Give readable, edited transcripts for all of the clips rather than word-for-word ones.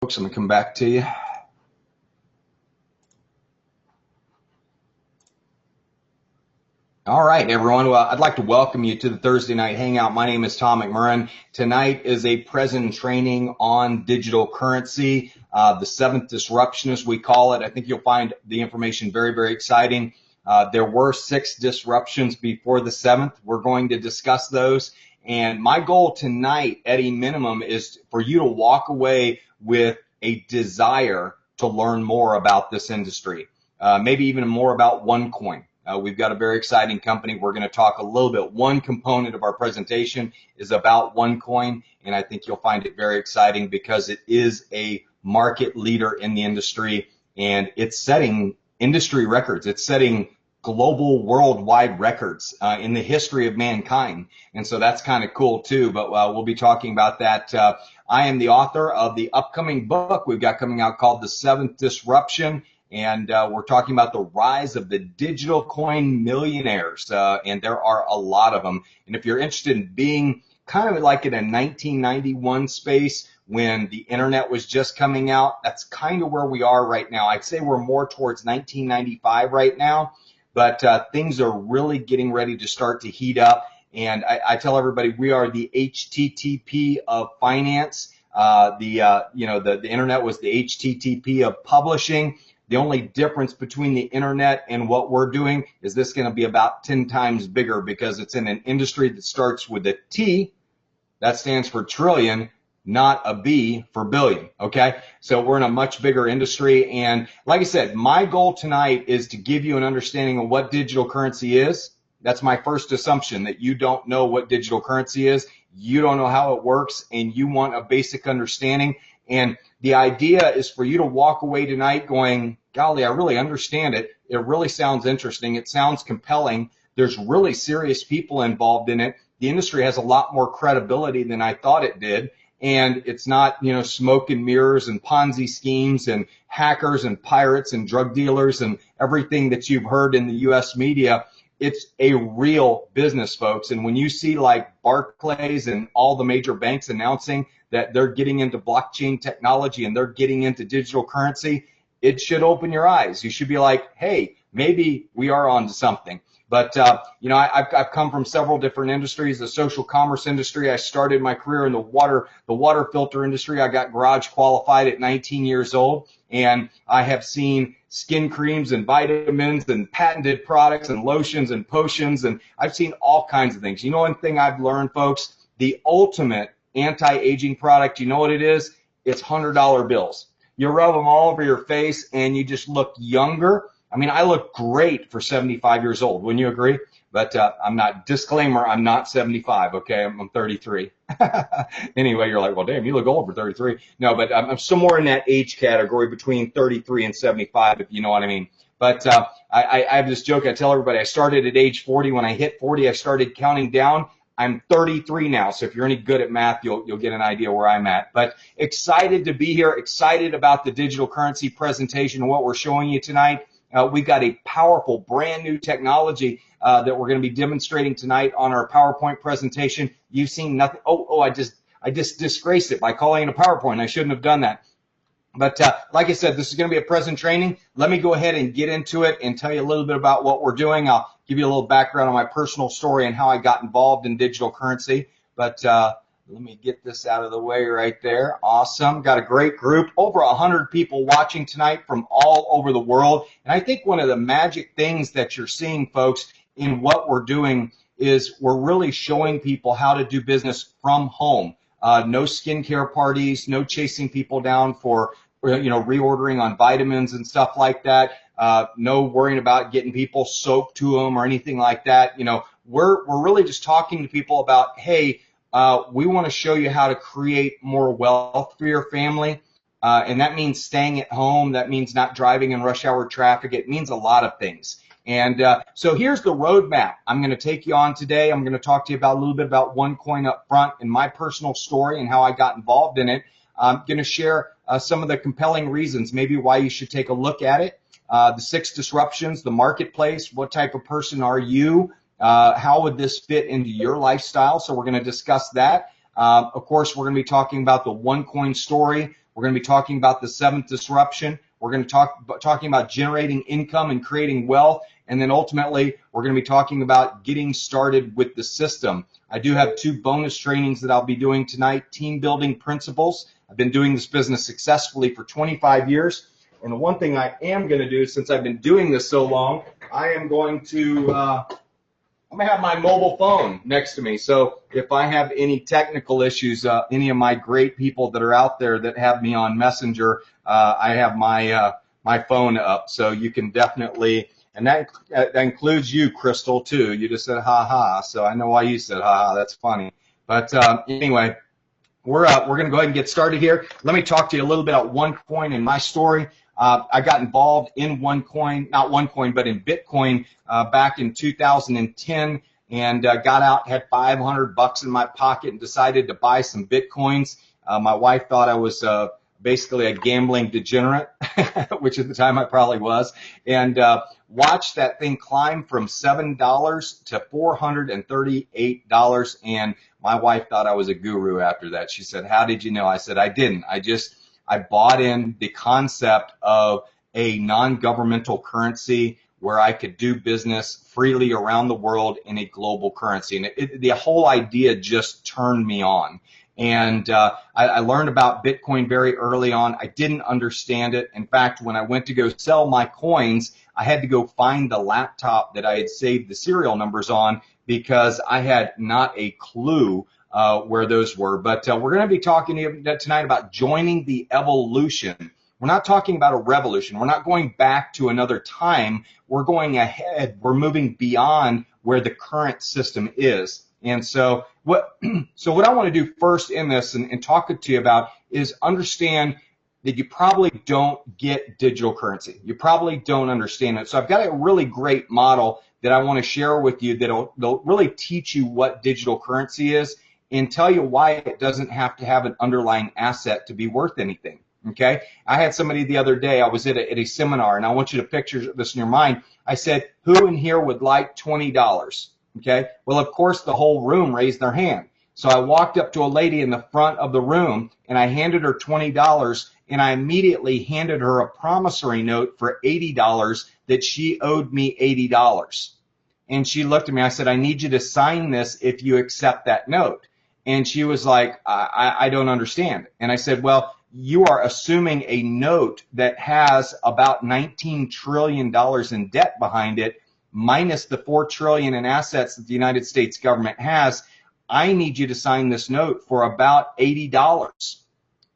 folks. I'm going to come back to you. All right, everyone. Well, I'd like to welcome you to the Thursday Night Hangout. My name is Tom McMurrin. Tonight is a present training on digital currency, the seventh disruption, as we call it. I think you'll find the information very, very exciting. There were 6 disruptions before the seventh. We're going to discuss those. And my goal tonight, at a minimum, is for you to walk away with a desire to learn more about this industry, maybe even more about OneCoin. We've got a very exciting company. We're going to talk a little bit. One component of our presentation is about OneCoin, and I think you'll find it very exciting because it is a market leader in the industry, and it's setting industry records. It's setting global, worldwide records in the history of mankind, and so that's kind of cool too, but we'll be talking about that. I am the author of the upcoming book we've got coming out called The Seventh Disruption. And we're talking about the rise of the digital coin millionaires, and there are a lot of them. And if you're interested in being kind of like in a 1991 space when the internet was just coming out, that's kind of where we are right now. I'd say we're more towards 1995 right now, but things are really getting ready to start to heat up. And I tell everybody we are the HTTP of finance. The internet was the HTTP of publishing. The only difference between the internet and what we're doing is this going to be about 10 times bigger because it's in an industry that starts with a T, that stands for trillion, not a B for billion, okay? So we're in a much bigger industry, and like I said, my goal tonight is to give you an understanding of what digital currency is. That's my first assumption, that you don't know what digital currency is, you don't know how it works, and you want a basic understanding. And the idea is for you to walk away tonight going, golly, I really understand it. It really sounds interesting. It sounds compelling. There's really serious people involved in it. The industry has a lot more credibility than I thought it did. And it's not, smoke and mirrors and Ponzi schemes and hackers and pirates and drug dealers and everything that you've heard in the U.S. media. It's a real business, folks. And when you see like Barclays and all the major banks announcing that they're getting into blockchain technology and they're getting into digital currency, it should open your eyes. You should be like, hey, maybe we are on to something. But, I've come from several different industries. The social commerce industry, I started my career in the water filter industry. I got garage qualified at 19 years old, and I have seen skin creams and vitamins and patented products and lotions and potions, and I've seen all kinds of things. You know one thing I've learned, folks? The ultimate anti-aging product, you know what it is? It's $100 bills. You rub them all over your face, and you just look younger. I mean, I look great for 75 years old. Wouldn't you agree? But I'm not 75, okay? I'm 33. Anyway, you're like, well, damn, you look old for 33. No, but I'm somewhere in that age category between 33 and 75, if you know what I mean. But I have this joke I tell everybody. I started at age 40. When I hit 40, I started counting down. I'm 33 now, so if you're any good at math, you'll get an idea where I'm at. But excited to be here, excited about the digital currency presentation and what we're showing you tonight. We've got a powerful, brand new technology that we're going to be demonstrating tonight on our PowerPoint presentation. You've seen nothing. I just disgraced it by calling it a PowerPoint. I shouldn't have done that. But like I said, this is going to be a present training. Let me go ahead and get into it and tell you a little bit about what we're doing. I'll give you a little background on my personal story and how I got involved in digital currency. But let me get this out of the way right there. Awesome. Got a great group. Over 100 people watching tonight from all over the world. And I think one of the magic things that you're seeing, folks, in what we're doing is we're really showing people how to do business from home. No skincare parties, no chasing people down for reordering on vitamins and stuff like that. No worrying about getting people soap to them or anything like that. We're really just talking to people about, hey, we want to show you how to create more wealth for your family. And that means staying at home. That means not driving in rush hour traffic. It means a lot of things. And so here's the roadmap I'm going to take you on today. I'm going to talk to you about a little bit about OneCoin up front and my personal story and how I got involved in it. I'm going to share some of the compelling reasons, maybe why you should take a look at it. The 6 disruptions, the marketplace, what type of person are you? How would this fit into your lifestyle? So we're going to discuss that. Of course, we're going to be talking about the OneCoin story. We're going to be talking about the seventh disruption. We're going to talking about generating income and creating wealth. And then ultimately, we're going to be talking about getting started with the system. I do have 2 bonus trainings that I'll be doing tonight, team building principles. I've been doing this business successfully for 25 years. And the one thing I am going to do, since I've been doing this so long, I am going to I'm going to have my mobile phone next to me. So if I have any technical issues, any of my great people that are out there that have me on Messenger, I have my phone up. So you can definitely, and that includes you, Crystal, too. You just said ha ha. So I know why you said ha ha. That's funny. But anyway, we're going to go ahead and get started here. Let me talk to you a little bit about OneCoin and my story. I got involved in OneCoin, not OneCoin, but in Bitcoin back in 2010, and got out, had $500 in my pocket, and decided to buy some Bitcoins. My wife thought I was basically a gambling degenerate, which at the time I probably was, and watched that thing climb from $7 to $438, and my wife thought I was a guru after that. She said, "How did you know?" I said, "I didn't. I bought in the concept of a non-governmental currency where I could do business freely around the world in a global currency." And the whole idea just turned me on. And I learned about Bitcoin very early on. I didn't understand it. In fact, when I went to go sell my coins, I had to go find the laptop that I had saved the serial numbers on because I had not a clue where those were. But we're going to be talking tonight about joining the evolution. We're not talking about a revolution. We're not going back to another time. We're going ahead. We're moving beyond where the current system is. And so what I want to do first in this and talk to you about is understand that you probably don't get digital currency. You probably don't understand it. So I've got a really great model that I want to share with you that'll really teach you what digital currency is and tell you why it doesn't have to have an underlying asset to be worth anything. Okay? I had somebody the other day, I was at a seminar, and I want you to picture this in your mind. I said, "Who in here would like $20? Okay? Well, of course, the whole room raised their hand. So I walked up to a lady in the front of the room, and I handed her $20, and I immediately handed her a promissory note for $80 that she owed me $80. And she looked at me. I said, "I need you to sign this if you accept that note." And she was like, I don't understand. And I said, "Well, you are assuming a note that has about $19 trillion in debt behind it, minus the $4 trillion in assets that the United States government has. I need you to sign this note for about $80.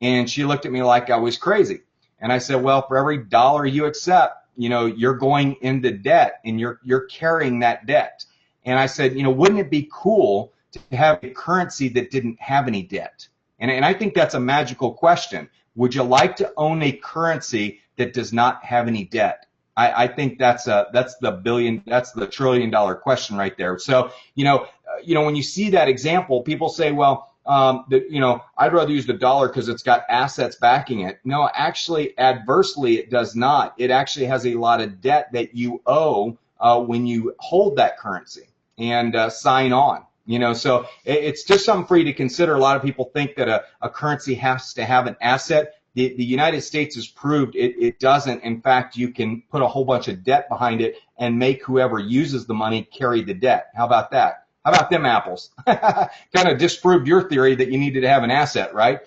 And she looked at me like I was crazy. And I said, "Well, for every dollar you accept, you're going into debt, and you're carrying that debt." And I said, "Wouldn't it be cool to have a currency that didn't have any debt?" And I think that's a magical question. Would you like to own a currency that does not have any debt? I think that's the $1 trillion question right there. So, when you see that example, people say, "Well, I'd rather use the dollar because it's got assets backing it." No, actually, adversely, it does not. It actually has a lot of debt that you owe when you hold that currency and sign on. So it's just something for you to consider. A lot of people think that a currency has to have an asset. The United States has proved it doesn't. In fact, you can put a whole bunch of debt behind it and make whoever uses the money carry the debt. How about that? How about them apples? Kind of disproved your theory that you needed to have an asset, right?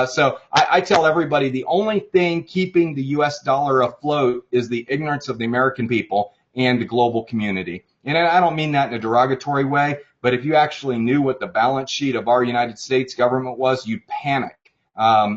So I tell everybody the only thing keeping the U.S. dollar afloat is the ignorance of the American people and the global community. And I don't mean that in a derogatory way, but if you actually knew what the balance sheet of our United States government was, you'd panic.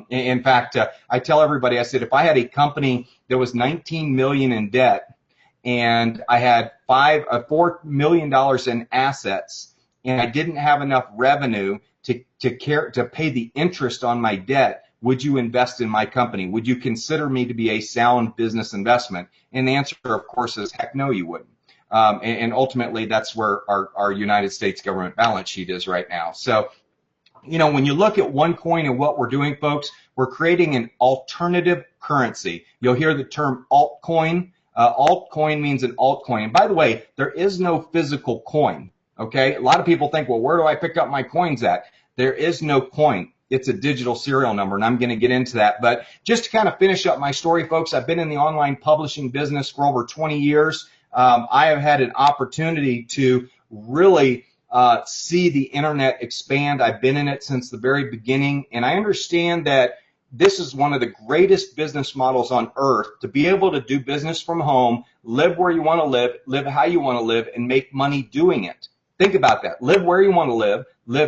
In fact, I tell everybody, I said, if I had a company that was $19 million in debt and I had $4 million in assets and I didn't have enough revenue to pay the interest on my debt, would you invest in my company? Would you consider me to be a sound business investment? And the answer, of course, is heck no, you wouldn't. And ultimately, that's where our United States government balance sheet is right now. So, when you look at OneCoin and what we're doing, folks, we're creating an alternative currency. You'll hear the term altcoin. Altcoin means an altcoin. And by the way, there is no physical coin, okay? A lot of people think, well, where do I pick up my coins at? There is no coin. It's a digital serial number, and I'm going to get into that. But just to kind of finish up my story, folks, I've been in the online publishing business for over 20 years. I have had an opportunity to really see the internet expand. I've been in it since the very beginning, and I understand that this is one of the greatest business models on earth, to be able to do business from home, live where you want to live how you want to live, and make money doing it. Think about that. Live where you want to live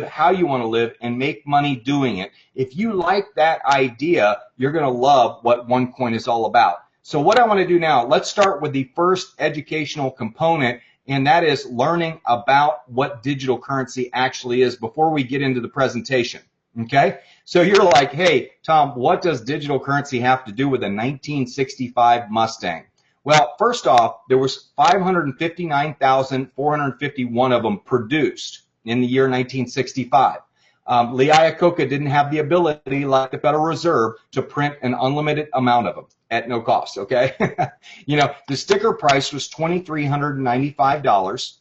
how you want to live, and make money doing it. If you like that idea, you're going to love what OneCoin is all about. So what I want to do now, let's start with the first educational component, and that is learning about what digital currency actually is before we get into the presentation. Okay? So you're like, hey, Tom, what does digital currency have to do with a 1965 Mustang? Well, first off, there was 559,451 of them produced in the year 1965. Lee Iacocca didn't have the ability, like the Federal Reserve, to print an unlimited amount of them at no cost, okay? The sticker price was $2,395,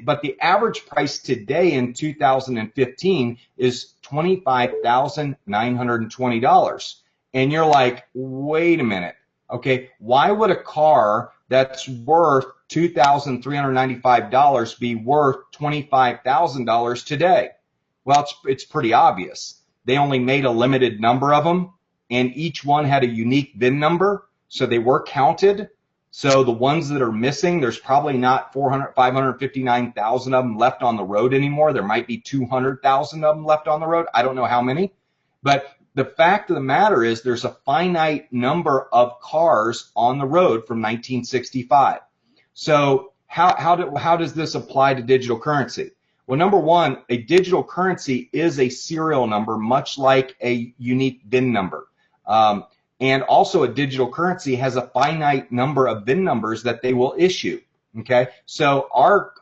but the average price today in 2015 is $25,920. And you're like, wait a minute. Okay, why would a car that's worth $2,395 be worth $25,000 today? Well, it's pretty obvious. They only made a limited number of them, and each one had a unique VIN number, so they were counted. So the ones that are missing, there's probably not 559,000 of them left on the road anymore. There might be 200,000 of them left on the road. I don't know how many, but the fact of the matter is there's a finite number of cars on the road from 1965. So how does this apply to digital currency? Well, number one, a digital currency is a serial number, much like a unique VIN number. And also a digital currency has a finite number of VIN numbers that they will issue. Okay, so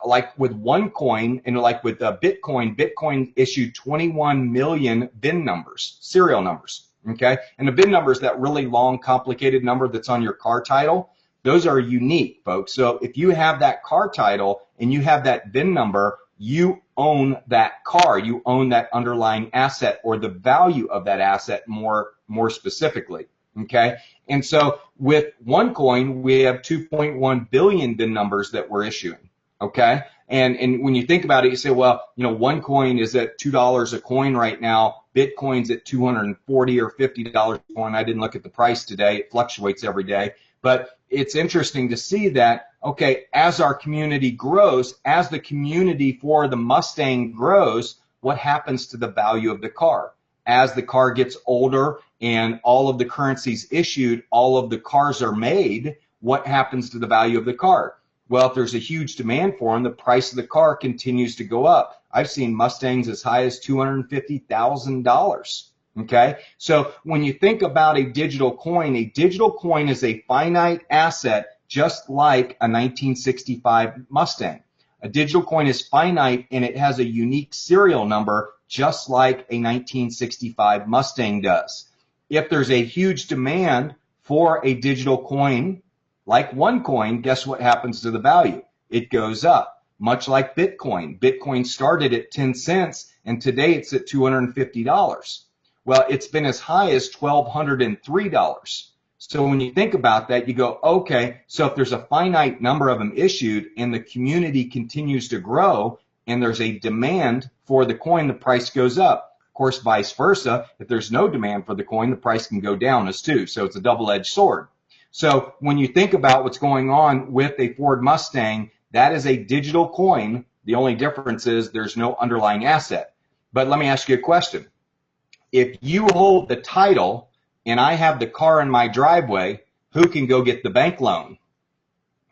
like with OneCoin and like with Bitcoin issued 21 million VIN numbers, serial numbers. Okay, and the VIN number is that really long, complicated number that's on your car title. Those are unique, folks. So if you have that car title and you have that VIN number, you own that car. You own that underlying asset, or the value of that asset more specifically. Okay, and so with OneCoin, we have 2.1 billion VIN numbers that we're issuing. Okay, and when you think about it, you say, well, OneCoin is at $2 a coin right now. Bitcoin's at $240 or $50 a coin. I didn't look at the price today. It fluctuates every day, but it's interesting to see that, okay, as our community grows, as the community for the Mustang grows, what happens to the value of the car? As the car gets older and all of the currencies issued, all of the cars are made, what happens to the value of the car? Well, if there's a huge demand for them, the price of the car continues to go up. I've seen Mustangs as high as $250,000. Okay, so when you think about a digital coin is a finite asset, just like a 1965 Mustang. A digital coin is finite and it has a unique serial number, just like a 1965 Mustang does. If there's a huge demand for a digital coin like OneCoin, guess what happens to the value? It goes up, much like Bitcoin. Bitcoin started at 10 cents and today it's at $250. Well, it's been as high as $1,203. So when you think about that, you go, okay, so if there's a finite number of them issued and the community continues to grow and there's a demand for the coin, the price goes up. Of course, vice versa, if there's no demand for the coin, the price can go down as too. So it's a double-edged sword. So when you think about what's going on with a Ford Mustang, that is a digital coin. The only difference is there's no underlying asset. But let me ask you a question. If you hold the title and I have the car in my driveway, who can go get the bank loan?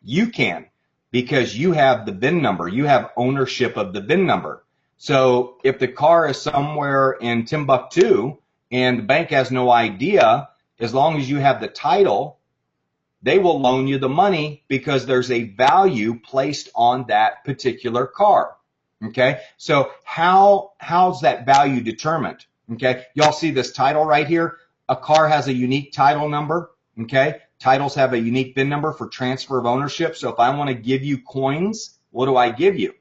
You can, because you have the VIN number. You have ownership of the VIN number. So if the car is somewhere in Timbuktu and the bank has no idea, as long as you have the title, they will loan you the money because there's a value placed on that particular car. Okay, so how's that value determined? Okay, y'all see this title right here? A car has a unique title number. Okay, titles have a unique VIN number for transfer of ownership. So if I want to give you coins, what do I give you?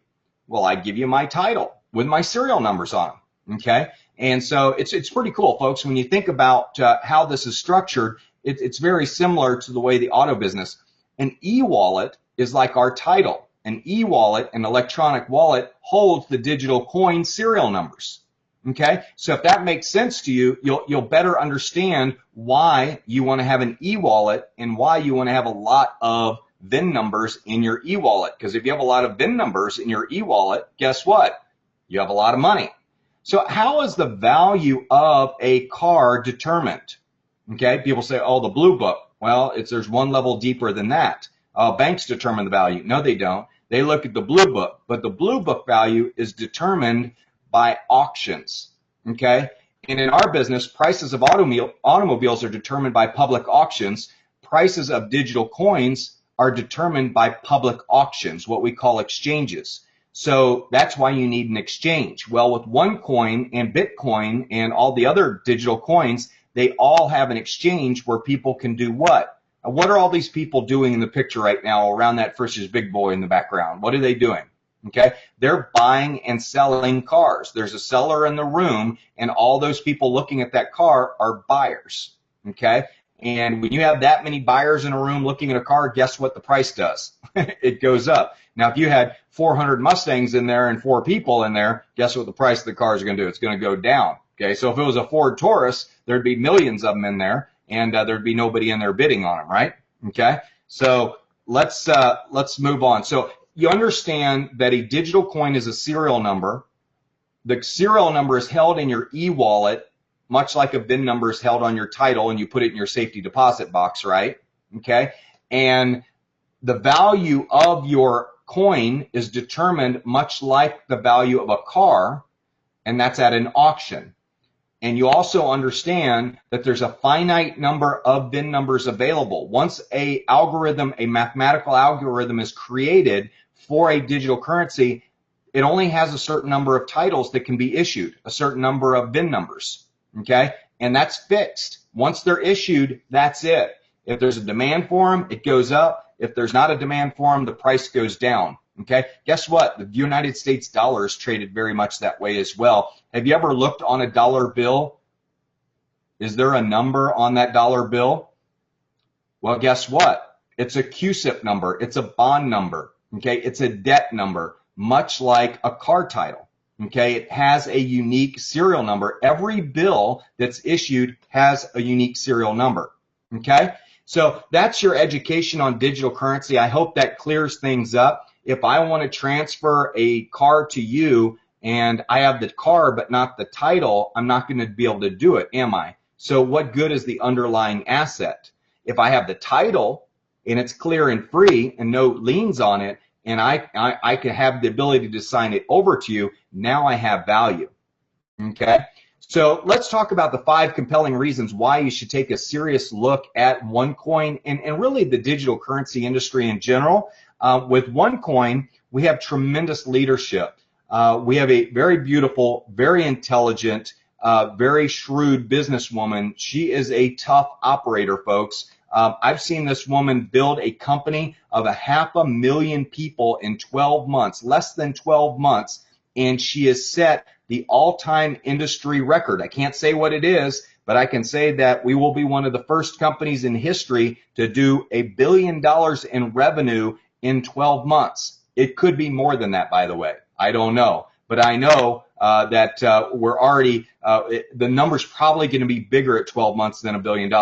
Well, I give you my title with my serial numbers on them. Okay, And so it's pretty cool, folks. When you think about how this is structured, it's very similar to the way the auto business. An e-wallet is like our title. An e-wallet, an electronic wallet, holds the digital coin serial numbers. Okay, so if that makes sense to you, you'll better understand why you want to have an e-wallet and why you want to have a lot of VIN numbers in your e-wallet. Because if you have a lot of VIN numbers in your e-wallet, guess what? You have a lot of money. So how is the value of a car determined? Okay, people say, oh, the blue book. Well, there's one level deeper than that. Banks determine the value. No, they don't. They look at the blue book, but the blue book value is determined by auctions. Okay, and in our business, prices of automobiles are determined by public auctions. Prices of digital coins are determined by public auctions, what we call exchanges. So that's why you need an exchange. Well, with OneCoin and Bitcoin and all the other digital coins, they all have an exchange where people can do what? What are all these people doing in the picture right now around that Frisch's big boy in the background? What are they doing? Okay, they're buying and selling cars. There's a seller in the room, and all those people looking at that car are buyers. Okay, and when you have that many buyers in a room looking at a car, guess what the price does? It goes up. Now, if you had 400 Mustangs in there and 4 people in there, guess what the price of the car is going to do? It's going to go down. Okay, so if it was a Ford Taurus, there'd be millions of them in there, and there'd be nobody in there bidding on them, right? Okay, so let's move on. So you understand that a digital coin is a serial number. The serial number is held in your e-wallet, much like a VIN number is held on your title, and you put it in your safety deposit box, right? Okay, and the value of your coin is determined much like the value of a car, and that's at an auction. And you also understand that there's a finite number of VIN numbers available. Once a mathematical algorithm is created for a digital currency, it only has a certain number of titles that can be issued, a certain number of VIN numbers, okay? And that's fixed. Once they're issued, that's it. If there's a demand for them, it goes up. If there's not a demand for them, the price goes down. Okay, guess what? The United States dollar is traded very much that way as well. Have you ever looked on a dollar bill? Is there a number on that dollar bill? Well, guess what? It's a CUSIP number. It's a bond number. Okay, it's a debt number, much like a car title. Okay, it has a unique serial number. Every bill that's issued has a unique serial number. Okay, so that's your education on digital currency. I hope that clears things up. If I want to transfer a car to you and I have the car but not the title, I'm not going to be able to do it, am I? So what good is the underlying asset? If I have the title and it's clear and free and no liens on it, and I can have the ability to sign it over to you, now I have value. Okay? So let's talk about the 5 compelling reasons why you should take a serious look at OneCoin and really the digital currency industry in general. With OneCoin, we have tremendous leadership. We have a very beautiful, very intelligent, very shrewd businesswoman. She is a tough operator, folks. I've seen this woman build a company of 500,000 people in 12 months, less than 12 months, and she has set the all-time industry record. I can't say what it is, but I can say that we will be one of the first companies in history to do $1 billion in revenue in 12 months. It could be more than that, by the way. I don't know. But I know that we're already, the number's probably going to be bigger at 12 months than $1 billion.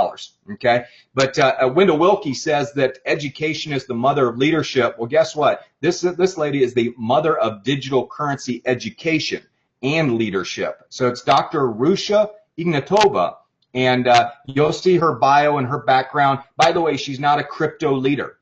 Okay? But Wendell Willkie says that education is the mother of leadership. Well, guess what? This lady is the mother of digital currency education and leadership. So it's Dr. Rusha Ignatova. And you'll see her bio and her background. By the way, she's not a crypto leader.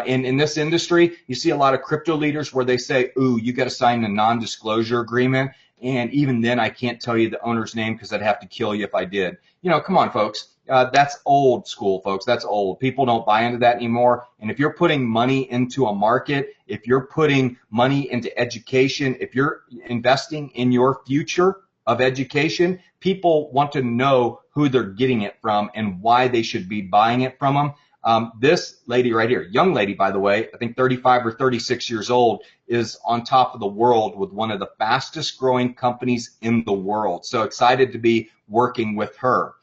In this industry, you see a lot of crypto leaders where they say, ooh, you got to sign a non-disclosure agreement. And even then, I can't tell you the owner's name because I'd have to kill you if I did. You know, come on, folks. That's old school, folks. That's old. People don't buy into that anymore. And if you're putting money into a market, if you're putting money into education, if you're investing in your future of education, people want to know who they're getting it from and why they should be buying it from them. This lady right here, young lady, by the way, I think 35 or 36 years old, is on top of the world with one of the fastest growing companies in the world. So excited to be working with her.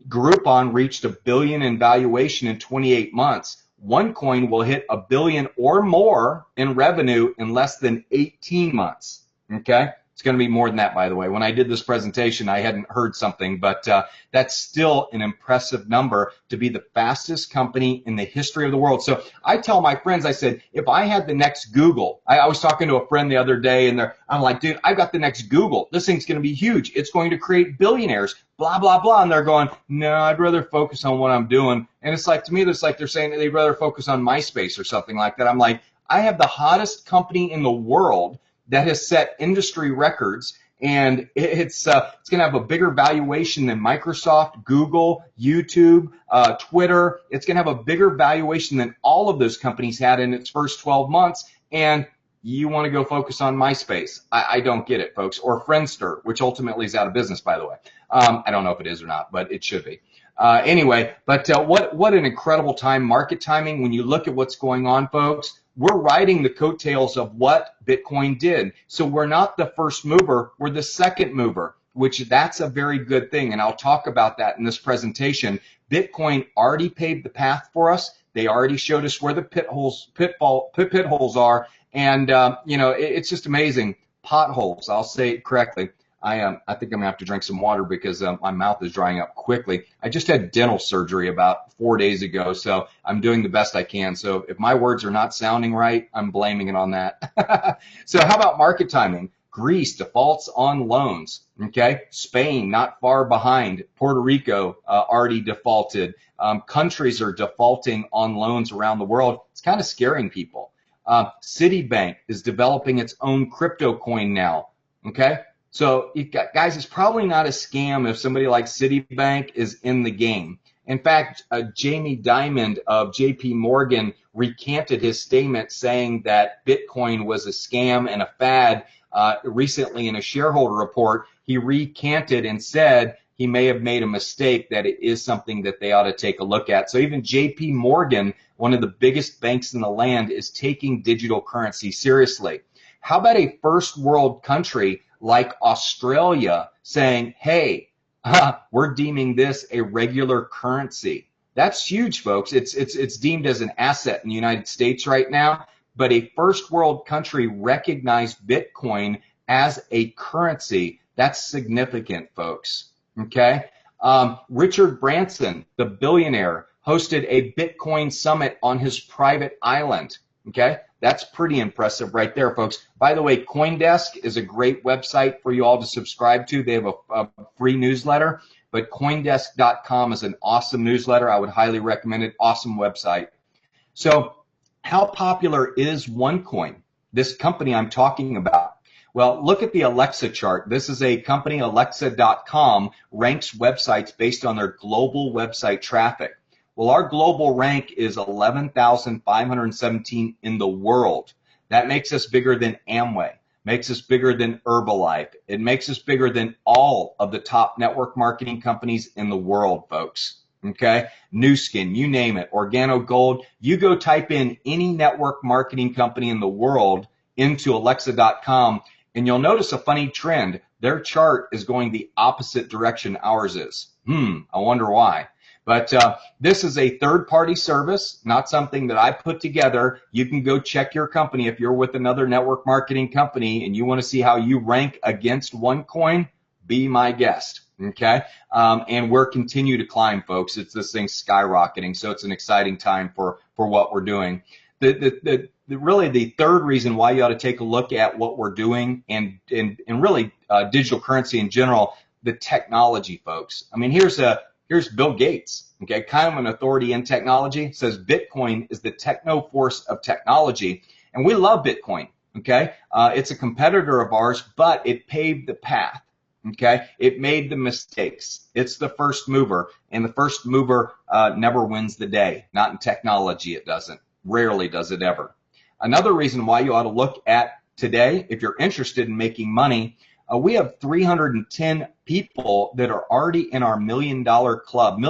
Groupon reached $1 billion in valuation in 28 months. OneCoin will hit $1 billion or more in revenue in less than 18 months. Okay? It's going to be more than that, by the way. When I did this presentation, I hadn't heard something, but that's still an impressive number to be the fastest company in the history of the world. So I tell my friends, I said, if I had the next Google, I was talking to a friend the other day, and I'm like, dude, I've got the next Google. This thing's going to be huge. It's going to create billionaires, blah, blah, blah. And they're going, no, I'd rather focus on what I'm doing. And it's like, to me, it's like they're saying that they'd rather focus on MySpace or something like that. I'm like, I have the hottest company in the world that has set industry records, and it's going to have a bigger valuation than Microsoft, Google, YouTube, Twitter. It's going to have a bigger valuation than all of those companies had in its first 12 months, and you want to go focus on MySpace. I don't get it, folks, or Friendster, which ultimately is out of business, by the way. I don't know if it is or not, but it should be. Anyway, but what an incredible time, market timing. When you look at what's going on, folks, we're riding the coattails of what Bitcoin did. So we're not the first mover, we're the second mover, which that's a very good thing. And I'll talk about that in this presentation. Bitcoin already paved the path for us. They already showed us where the pit holes are. And, it's just amazing. Potholes, I'll say it correctly. I think I'm gonna have to drink some water because my mouth is drying up quickly. I just had dental surgery about 4 days ago, so I'm doing the best I can. So if my words are not sounding right, I'm blaming it on that. So how about market timing? Greece defaults on loans. Okay, Spain not far behind. Puerto Rico already defaulted. Countries are defaulting on loans around the world. It's kind of scaring people. Citibank is developing its own crypto coin now. Okay. So, guys, it's probably not a scam if somebody like Citibank is in the game. In fact, Jamie Dimon of JP Morgan recanted his statement saying that Bitcoin was a scam and a fad recently in a shareholder report. He recanted and said he may have made a mistake, that it is something that they ought to take a look at. So even JP Morgan, one of the biggest banks in the land, is taking digital currency seriously. How about a first world country like Australia saying, hey, we're deeming this a regular currency? That's huge, folks. It's deemed as an asset in the United States right now, but a first world country recognized Bitcoin as a currency. That's significant, folks. Okay. Richard Branson, the billionaire, hosted a Bitcoin summit on his private island. Okay. That's pretty impressive right there, folks. By the way, CoinDesk is a great website for you all to subscribe to. They have a free newsletter, but CoinDesk.com is an awesome newsletter. I would highly recommend it. Awesome website. So how popular is OneCoin, this company I'm talking about? Well, look at the Alexa chart. This is a company, Alexa.com, ranks websites based on their global website traffic. Well, our global rank is 11,517 in the world. That makes us bigger than Amway, makes us bigger than Herbalife. It makes us bigger than all of the top network marketing companies in the world, folks. Okay? Nu Skin, you name it, Organo Gold. You go type in any network marketing company in the world into Alexa.com, and you'll notice a funny trend. Their chart is going the opposite direction ours is. I wonder why. But this is a third-party service, not something that I put together. You can go check your company if you're with another network marketing company and you want to see how you rank against OneCoin, be my guest, okay? And we're continue to climb, folks. This thing's skyrocketing, so it's an exciting time for what we're doing. Really the third reason why you ought to take a look at what we're doing and really digital currency in general, the technology, folks. I mean, here's Bill Gates, okay, kind of an authority in technology, says Bitcoin is the techno force of technology. And we love Bitcoin, okay? It's a competitor of ours, but it paved the path, okay? It made the mistakes. It's the first mover, and the first mover never wins the day. Not in technology, it doesn't. Rarely does it ever. Another reason why you ought to look at today, if you're interested in making money, we have 310 people that are already in our millionaire club.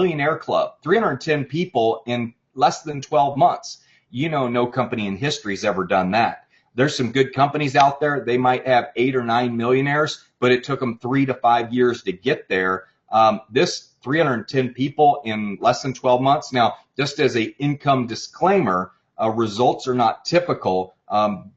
310 people in less than 12 months. No company in history has ever done that. There's some good companies out there. They might have 8 or 9 millionaires, but it took them 3 to 5 years to get there. This 310 people in less than 12 months. Now, just as a income disclaimer, results are not typical.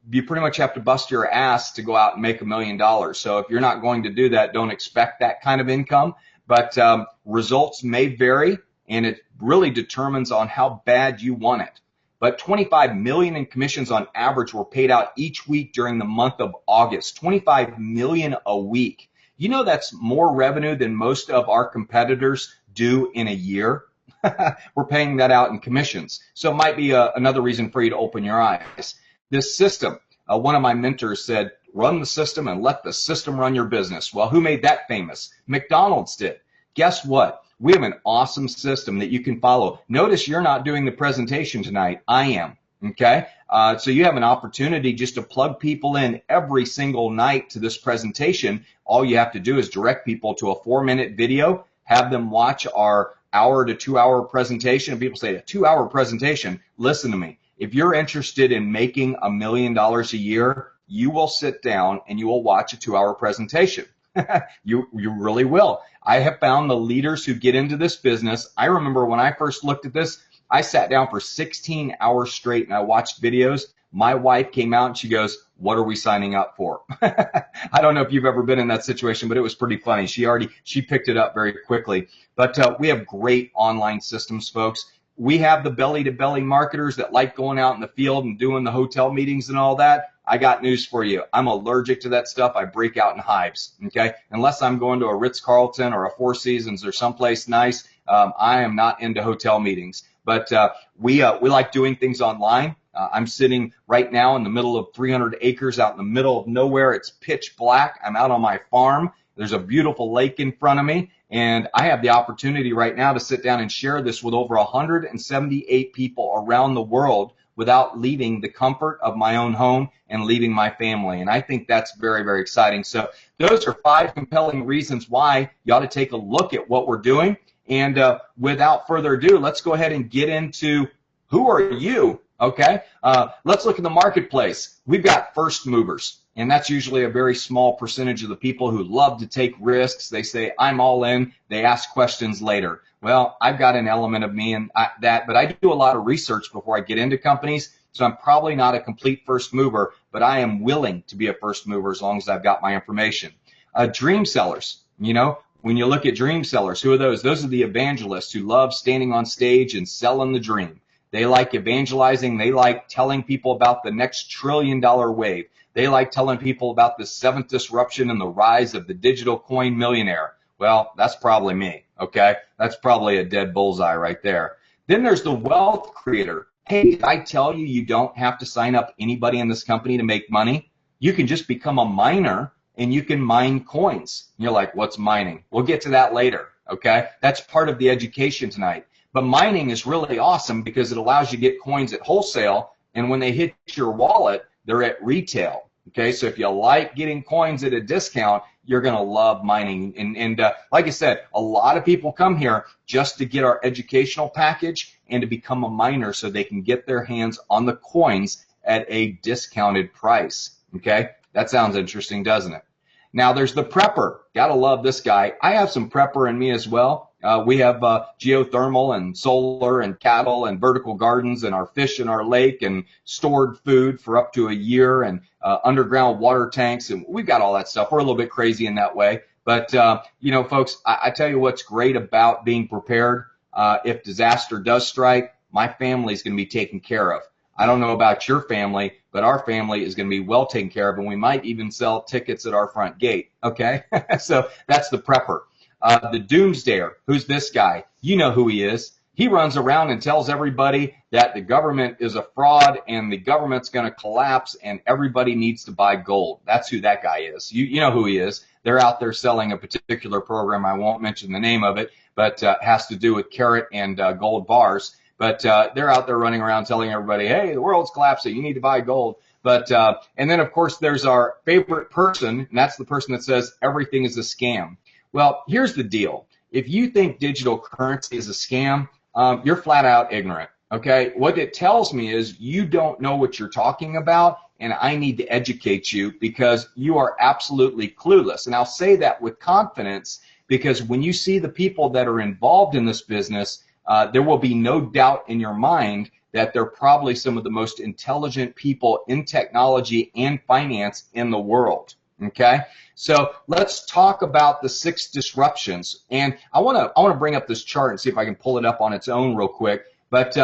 You pretty much have to bust your ass to go out and make $1 million. So if you're not going to do that, don't expect that kind of income. But results may vary, and it really determines on how bad you want it. But 25 million in commissions on average were paid out each week during the month of August. 25 million a week. That's more revenue than most of our competitors do in a year. We're paying that out in commissions. So it might be another reason for you to open your eyes. This system, one of my mentors said, run the system and let the system run your business. Well, who made that famous? McDonald's did. Guess what? We have an awesome system that you can follow. Notice you're not doing the presentation tonight. I am. Okay? So you have an opportunity just to plug people in every single night to this presentation. All you have to do is direct people to a 4-minute video, have them watch our hour to 2 hour presentation. And people say, a 2 hour presentation? Listen to me. If you're interested in making $1 million a year, you will sit down and you will watch a 2 hour presentation. You really will. I have found the leaders who get into this business. I remember when I first looked at this, I sat down for 16 hours straight and I watched videos. My wife came out and she goes, what are we signing up for? I don't know if you've ever been in that situation, but it was pretty funny. She picked it up very quickly. But we have great online systems, folks. We have the belly-to-belly marketers that like going out in the field and doing the hotel meetings and all that. I got news for you. I'm allergic to that stuff. I break out in hives, okay? Unless I'm going to a Ritz-Carlton or a Four Seasons or someplace nice, I am not into hotel meetings. But we like doing things online. I'm sitting right now in the middle of 300 acres out in the middle of nowhere. It's pitch black. I'm out on my farm. There's a beautiful lake in front of me. And I have the opportunity right now to sit down and share this with over 178 people around the world without leaving the comfort of my own home and leaving my family. And I think that's very, very exciting. So those are 5 compelling reasons why you ought to take a look at what we're doing. And without further ado, let's go ahead and get into who are you, okay? Let's look at the marketplace. We've got first movers. And that's usually a very small percentage of the people who love to take risks. They say, I'm all in. They ask questions later. Well, I've got an element of me in that, but I do a lot of research before I get into companies. So I'm probably not a complete first mover, but I am willing to be a first mover as long as I've got my information. Dream sellers, when you look at dream sellers, who are those? Those are the evangelists who love standing on stage and selling the dream. They like evangelizing. They like telling people about the next $1 trillion wave. They like telling people about the 7th disruption and the rise of the digital coin millionaire. Well, that's probably me, okay? That's probably a dead bullseye right there. Then there's the wealth creator. Hey, did I tell you you don't have to sign up anybody in this company to make money? You can just become a miner and you can mine coins. And you're like, what's mining? We'll get to that later, okay? That's part of the education tonight. But mining is really awesome because it allows you to get coins at wholesale, and when they hit your wallet, they're at retail. Okay, so if you like getting coins at a discount, you're going to love mining. And like I said, a lot of people come here just to get our educational package and to become a miner so they can get their hands on the coins at a discounted price. Okay, that sounds interesting, doesn't it? Now there's the prepper. Gotta love this guy. I have some prepper in me as well. We have geothermal and solar and cattle and vertical gardens and our fish in our lake and stored food for up to a year and underground water tanks. And we've got all that stuff. We're a little bit crazy in that way. But, folks, I tell you what's great about being prepared. If disaster does strike, my family is going to be taken care of. I don't know about your family, but our family is going to be well taken care of, and we might even sell tickets at our front gate, okay? So that's the prepper. The doomsdayer, who's this guy? You know who he is. He runs around and tells everybody that the government is a fraud and the government's going to collapse and everybody needs to buy gold. That's who that guy is. You know who he is. They're out there selling a particular program. I won't mention the name of it, but has to do with carrot and gold bars. But they're out there running around telling everybody, hey, the world's collapsing. You need to buy gold. But and then, of course, there's our favorite person, and that's the person that says everything is a scam. Well, here's the deal. If you think digital currency is a scam, you're flat out ignorant. Okay, what it tells me is you don't know what you're talking about, and I need to educate you because you are absolutely clueless. And I'll say that with confidence because when you see the people that are involved in this business, there will be no doubt in your mind that they're probably some of the most intelligent people in technology and finance in the world. Okay, so let's talk about the 6 disruptions. And I want to bring up this chart and see if I can pull it up on its own real quick. But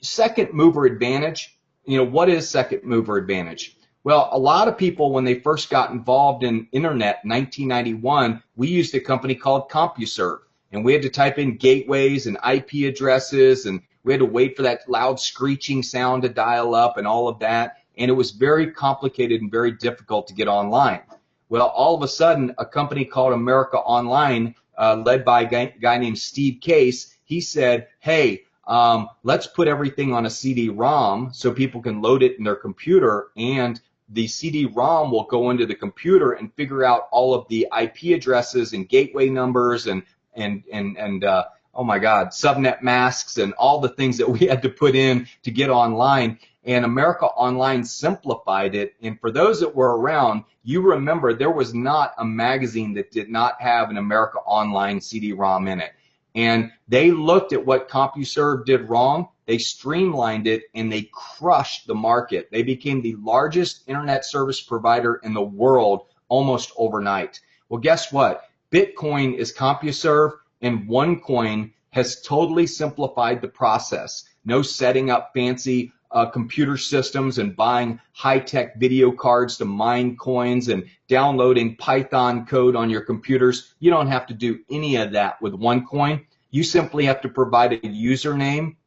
second mover advantage, what is second mover advantage? Well, a lot of people, when they first got involved in internet in 1991, we used a company called CompuServe, and we had to type in gateways and IP addresses, and we had to wait for that loud screeching sound to dial up and all of that, and it was very complicated and very difficult to get online. Well, all of a sudden, a company called America Online, led by a guy named Steve Case, he said, hey, let's put everything on a CD-ROM so people can load it in their computer, and the CD-ROM will go into the computer and figure out all of the IP addresses and gateway numbers and oh my God, subnet masks and all the things that we had to put in to get online. And America Online simplified it. And for those that were around, you remember there was not a magazine that did not have an America Online CD-ROM in it. And they looked at what CompuServe did wrong, they streamlined it, and they crushed the market. They became the largest internet service provider in the world almost overnight. Well, guess what? Bitcoin is CompuServe, and OneCoin has totally simplified the process. No setting up fancy computer systems and buying high-tech video cards to mine coins and downloading Python code on your computers. You don't have to do any of that with OneCoin. You simply have to provide a username,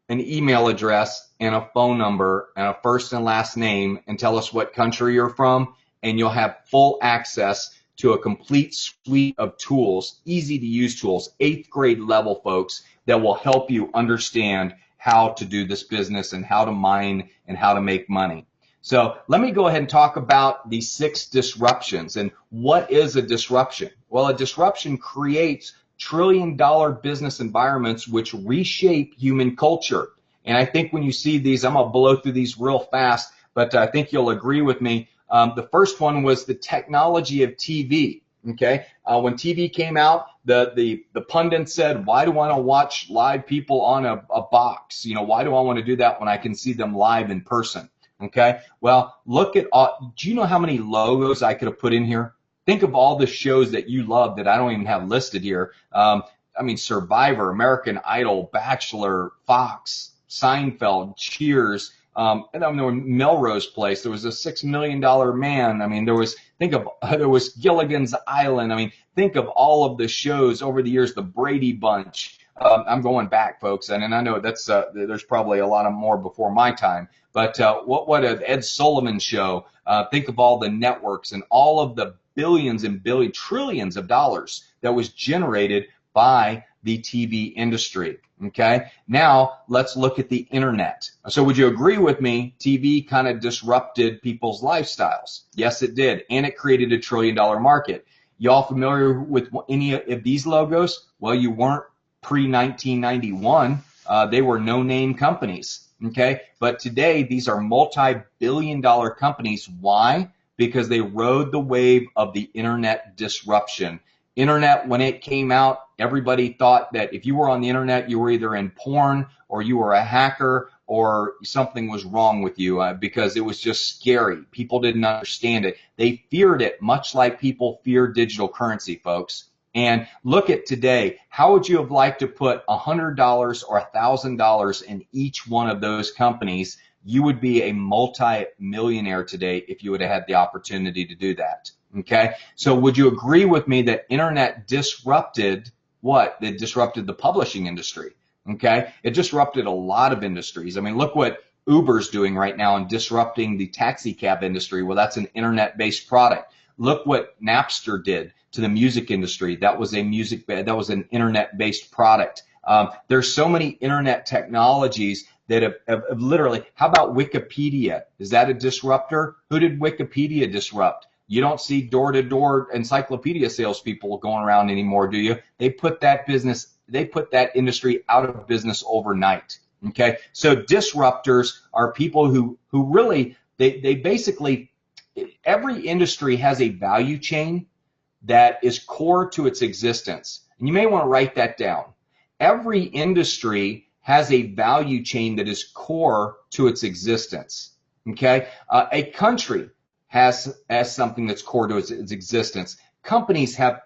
an email address, and a phone number, and a first and last name, and tell us what country you're from, and you'll have full access to a complete suite of tools, easy to use tools, 8th grade level folks, that will help you understand how to do this business and how to mine and how to make money. So let me go ahead and talk about the 6 disruptions. And what is a disruption? Well, a disruption creates trillion-dollar business environments which reshape human culture. And I think when you see these, I'm going to blow through these real fast, but I think you'll agree with me. The first one was the technology of TV. Okay, when TV came out, the pundit said, "Why do I want to watch live people on a box? Why do I want to do that when I can see them live in person?" Okay, well, look at do you know how many logos I could have put in here? Think of all the shows that you love that I don't even have listed here. I mean, Survivor, American Idol, Bachelor, Fox, Seinfeld, Cheers. And then there was Melrose Place. There was a $6 million man. I mean, there was Gilligan's Island. I mean, think of all of the shows over the years. The Brady Bunch. I'm going back, folks, and I know that's there's probably a lot of more before my time. But what an Ed Sullivan show. Think of all the networks and all of the billions and trillions of dollars that was generated by the TV industry. Okay, now let's look at the internet. So would you agree with me? TV kind of disrupted people's lifestyles. Yes, it did, and it created a $1 trillion market. Y'all familiar with any of these logos? Well, you weren't pre-1991. They were no-name companies. Okay, but today these are multi-billion-dollar companies. Why? Because they rode the wave of the internet disruption. Internet, when it came out, everybody thought that if you were on the internet, you were either in porn or you were a hacker or something was wrong with you because it was just scary. People didn't understand it. They feared it, much like people fear digital currency, folks. And look at today. How would you have liked to put $100 or $1,000 in each one of those companies? You would be a multi-millionaire today if you would have had the opportunity to do that. Okay, so would you agree with me that internet disrupted what? It disrupted the publishing industry. Okay, it disrupted a lot of industries. I mean, look what Uber's doing right now in disrupting the taxi cab industry. Well, that's an internet-based product. Look what Napster did to the music industry. That was an internet-based product. There's so many internet technologies that have literally. How about Wikipedia? Is that a disruptor? Who did Wikipedia disrupt? You don't see door-to-door encyclopedia salespeople going around anymore, do you? They put that business they put that industry out of business overnight. Okay, so disruptors are people who really they basically, every industry has a value chain that is core to its existence. And you may want to write that down. Every industry has a value chain that is core to its existence. Okay, a country has something that's core to its existence. Companies have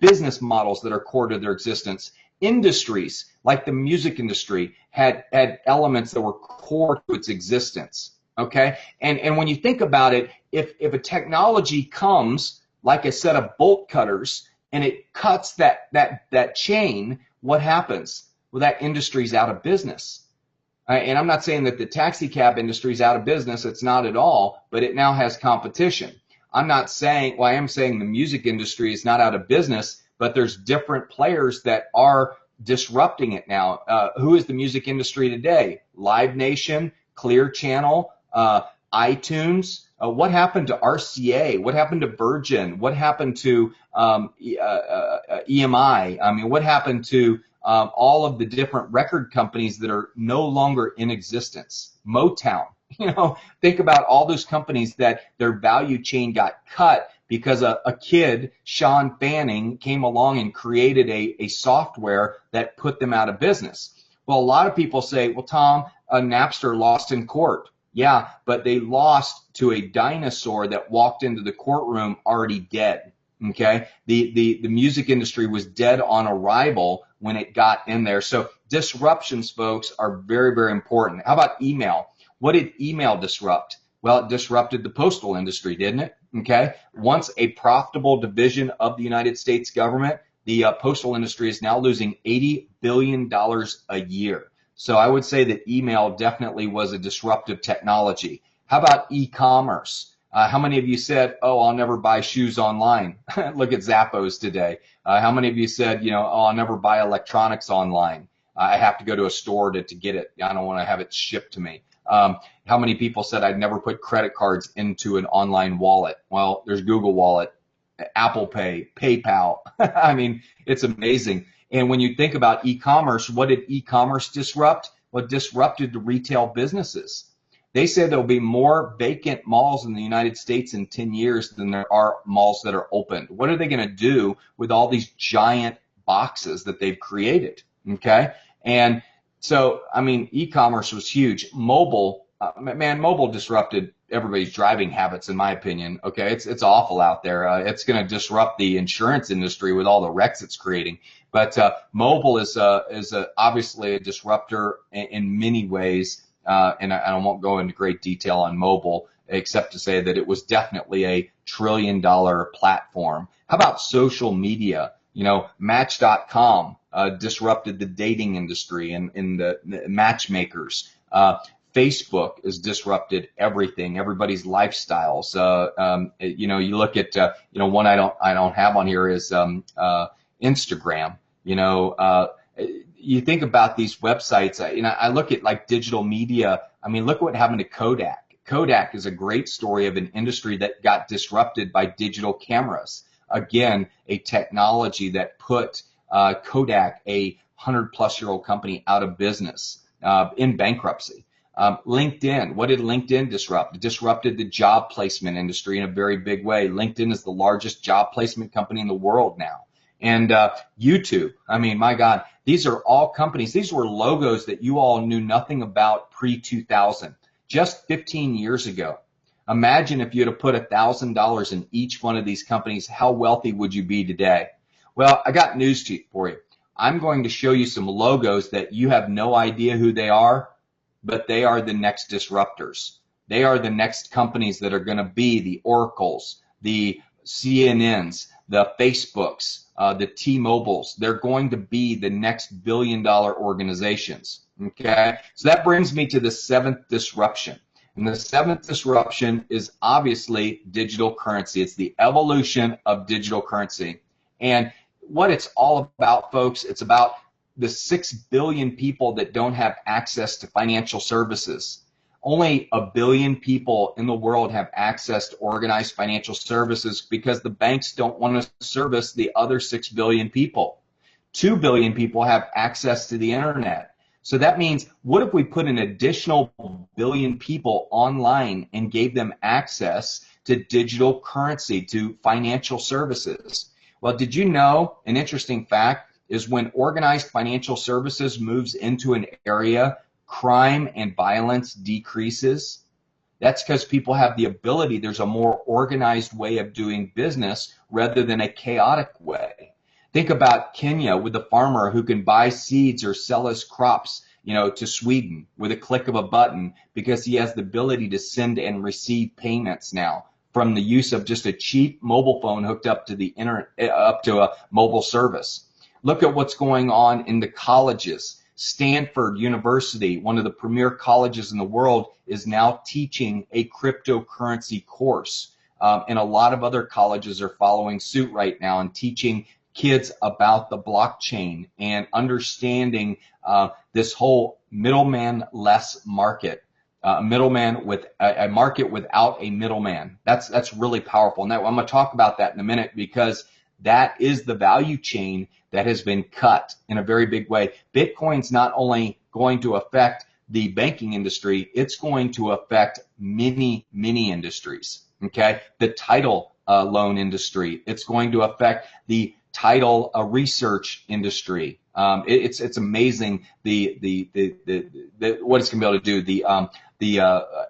business models that are core to their existence. Industries, like the music industry, had elements that were core to its existence. Okay, and when you think about it, if a technology comes like a set of bolt cutters and it cuts that chain, what happens? Well, that industry's out of business. And I'm not saying that the taxi cab industry is out of business. It's not at all, but it now has competition. I'm not saying, well, I am saying the music industry is not out of business, but there's different players that are disrupting it now. Who is the music industry today? Live Nation, Clear Channel, iTunes. What happened to RCA? What happened to Virgin? What happened to EMI? I mean, what happened to all of the different record companies that are no longer in existence? Motown. Think about all those companies that their value chain got cut because a kid, Sean Fanning, came along and created a software that put them out of business. Well, a lot of people say, well, Tom, Napster lost in court. Yeah, but they lost to a dinosaur that walked into the courtroom already dead. Okay, the music industry was dead on arrival when it got in there. So disruptions, folks, are very, very important. How about email? What did email disrupt? Well, it disrupted the postal industry, didn't it? Okay, once a profitable division of the United States government, the postal industry is now losing $80 billion a year. So I would say that email definitely was a disruptive technology. How about e-commerce? How many of you said, oh, I'll never buy shoes online? Look at Zappos today. How many of you said, oh, I'll never buy electronics online? I have to go to a store to get it. I don't want to have it shipped to me. How many people said I'd never put credit cards into an online wallet? Well, there's Google Wallet, Apple Pay, PayPal. I mean, it's amazing. And when you think about e-commerce, what did e-commerce disrupt? Well, it disrupted the retail businesses. They said there'll be more vacant malls in the United States in 10 years than there are malls that are opened. What are they going to do with all these giant boxes that they've created? Okay. And so, I mean, e-commerce was huge. Mobile, mobile disrupted everybody's driving habits, in my opinion. Okay. It's awful out there. It's going to disrupt the insurance industry with all the wrecks it's creating. But mobile is obviously a disruptor in many ways. And I won't go into great detail on mobile, except to say that it was definitely a trillion-dollar platform. How about social media? Match.com disrupted the dating industry and the matchmakers. Facebook has disrupted everything, everybody's lifestyles. You look at one I don't have on here is Instagram. You think about these websites, I look at like digital media. I mean, look what happened to Kodak. Kodak is a great story of an industry that got disrupted by digital cameras. Again, a technology that put Kodak, a 100-plus-year-old company, out of business, in bankruptcy. LinkedIn, what did LinkedIn disrupt? It disrupted the job placement industry in a very big way. LinkedIn is the largest job placement company in the world now. And YouTube, I mean, my God, these are all companies. These were logos that you all knew nothing about pre-2000, just 15 years ago. Imagine if you had put $1,000 in each one of these companies, how wealthy would you be today? Well, I got news for you. I'm going to show you some logos that you have no idea who they are, but they are the next disruptors. They are the next companies that are going to be the Oracles, the CNNs, the Facebooks, the T-Mobiles. They're going to be the next billion-dollar organizations. Okay, so that brings me to the seventh disruption. And the seventh disruption is obviously digital currency. It's the evolution of digital currency. And what it's all about, folks, it's about the 6 billion people that don't have access to financial services. Only 1 billion people in the world have access to organized financial services because the banks don't want to service the other 6 billion people. 2 billion people have access to the internet. So that means, what if we put an additional billion people online and gave them access to digital currency, to financial services? Well, did you know, an interesting fact is, when organized financial services moves into an area, crime and violence decreases? That's because people have the ability, there's a more organized way of doing business rather than a chaotic way. Think about Kenya, with the farmer who can buy seeds or sell his crops, to Sweden with a click of a button, because he has the ability to send and receive payments now from the use of just a cheap mobile phone hooked up to the internet, up to a mobile service. Look at what's going on in the colleges. Stanford University, one of the premier colleges in the world, is now teaching a cryptocurrency course. And a lot of other colleges are following suit right now and teaching kids about the blockchain and understanding this whole middleman-less market. Middleman with a market without a middleman. That's really powerful. Now, I'm going to talk about that in a minute, because that is the value chain that has been cut in a very big way. Bitcoin's not only going to affect the banking industry, it's going to affect many, many industries. Okay, the title loan industry. It's going to affect the title research industry. It's amazing the what it's going to be able to do. The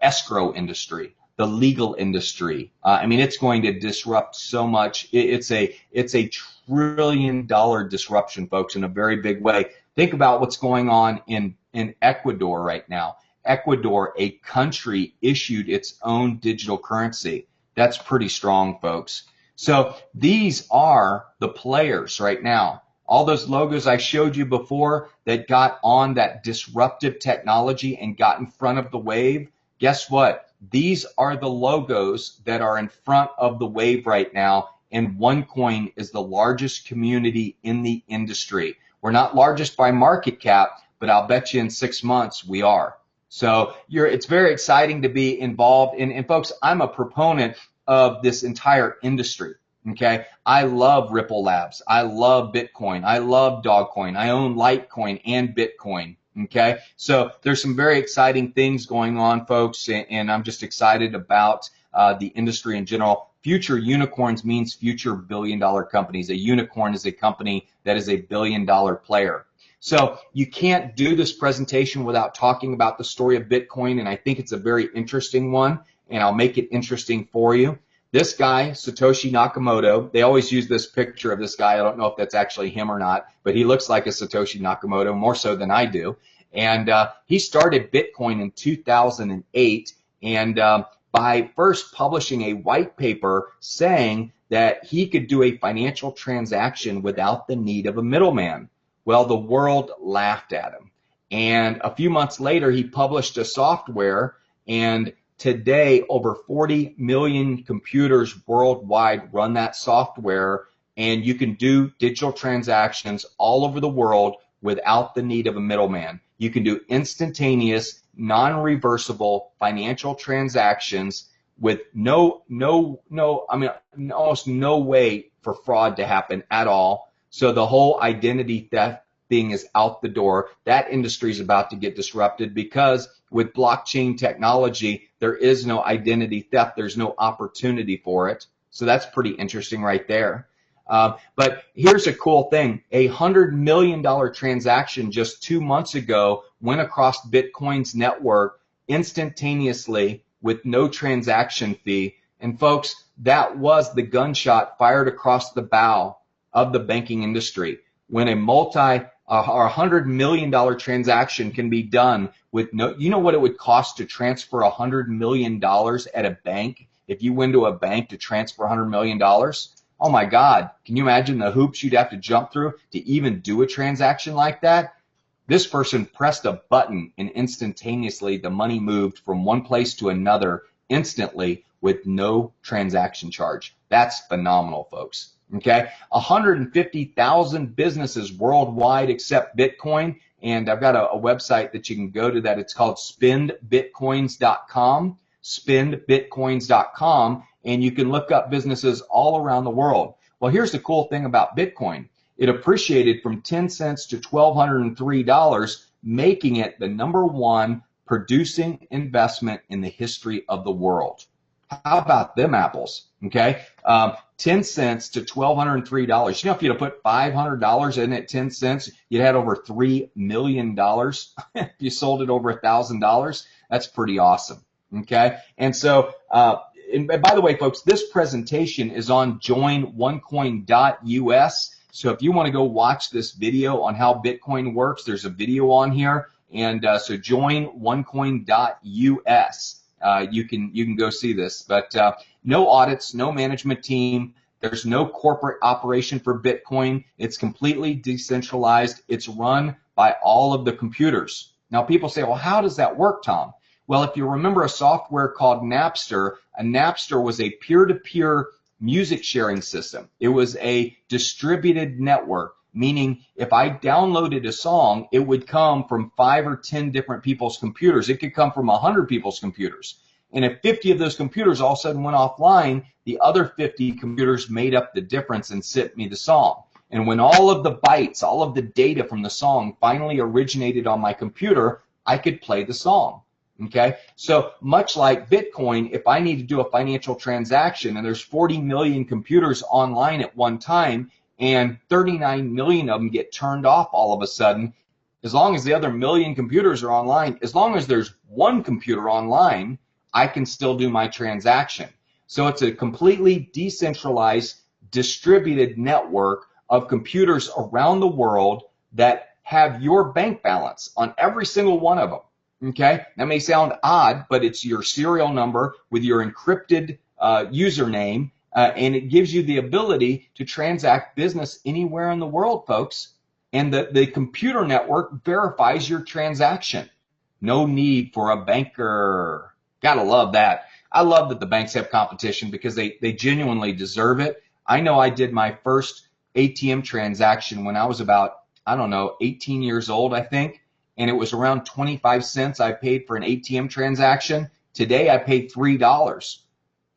escrow industry, the legal industry. I mean, it's going to disrupt so much. It's a $1 trillion disruption, folks, in a very big way. Think about what's going on in Ecuador right now. Ecuador, a country, issued its own digital currency. That's pretty strong, folks. So these are the players right now. All those logos I showed you before that got on that disruptive technology and got in front of the wave, guess what? These are the logos that are in front of the wave right now, and OneCoin is the largest community in the industry. We're not largest by market cap, but I'll bet you in 6 months we are. So it's very exciting to be involved in. And folks, I'm a proponent of this entire industry. Okay, I love Ripple Labs. I love Bitcoin. I love Dogcoin. I own Litecoin and Bitcoin. Okay, so there's some very exciting things going on, folks, and I'm just excited about the industry in general. Future unicorns means future billion-dollar companies. A unicorn is a company that is a billion-dollar player. So you can't do this presentation without talking about the story of Bitcoin, and I think it's a very interesting one, and I'll make it interesting for you. This guy, Satoshi Nakamoto, they always use this picture of this guy. I don't know if that's actually him or not, but he looks like a Satoshi Nakamoto, more so than I do. And he started Bitcoin in 2008, and by first publishing a white paper saying that he could do a financial transaction without the need of a middleman. Well, the world laughed at him. And a few months later, he published a software, and today, over 40 million computers worldwide run that software, and you can do digital transactions all over the world without the need of a middleman. You can do instantaneous, non-reversible financial transactions with almost no way for fraud to happen at all. So the whole identity theft thing is out the door. That industry is about to get disrupted, because with blockchain technology, there is no identity theft. There's no opportunity for it. So that's pretty interesting right there. But here's a cool thing. A $100 million transaction just 2 months ago went across Bitcoin's network instantaneously with no transaction fee. And folks, that was the gunshot fired across the bow of the banking industry. When a $100 million transaction can be done with no, you know what it would cost to transfer $100 million at a bank? If you went to a bank to transfer $100 million, oh my God, can you imagine the hoops you'd have to jump through to even do a transaction like that? This person pressed a button and instantaneously the money moved from one place to another instantly with no transaction charge. That's phenomenal, folks. Okay, 150,000 businesses worldwide accept Bitcoin, and I've got a website that you can go to that. It's called spendbitcoins.com, spendbitcoins.com, and you can look up businesses all around the world. Well, here's the cool thing about Bitcoin. It appreciated from 10 cents to $1,203, making it the #1 producing investment in the history of the world. How about them apples? Okay, 10 cents to $1,203. You know, if you'd have put $500 in at 10 cents, you'd had over $3 million. If you sold it over $1,000, that's pretty awesome. Okay, and so, and by the way, folks, this presentation is on joinonecoin.us. So if you want to go watch this video on how Bitcoin works, there's a video on here, and so joinonecoin.us. You can go see this, but no audits, no management team. There's no corporate operation for Bitcoin. It's completely decentralized. It's run by all of the computers. Now, people say, well, how does that work, Tom? Well, if you remember a software called Napster, a Napster was a peer-to-peer music sharing system. It was a distributed network, meaning if I downloaded a song, it would come from 5 or 10 different people's computers. It could come from 100 people's computers. And if 50 of those computers all of a sudden went offline, the other 50 computers made up the difference and sent me the song. And when all of the bytes, all of the data from the song finally originated on my computer, I could play the song. Okay, so much like Bitcoin, if I need to do a financial transaction and there's 40 million computers online at one time and 39 million of them get turned off all of a sudden, as long as the other million computers are online, as long as there's one computer online, I can still do my transaction. So it's a completely decentralized, distributed network of computers around the world that have your bank balance on every single one of them. Okay, that may sound odd, but it's your serial number with your encrypted username, and it gives you the ability to transact business anywhere in the world, folks. And the computer network verifies your transaction. No need for a banker. Gotta love that. I love that the banks have competition because they genuinely deserve it. I know I did my first ATM transaction when I was about, I don't know, 18 years old, I think. And it was around 25 cents I paid for an ATM transaction. Today I paid $3.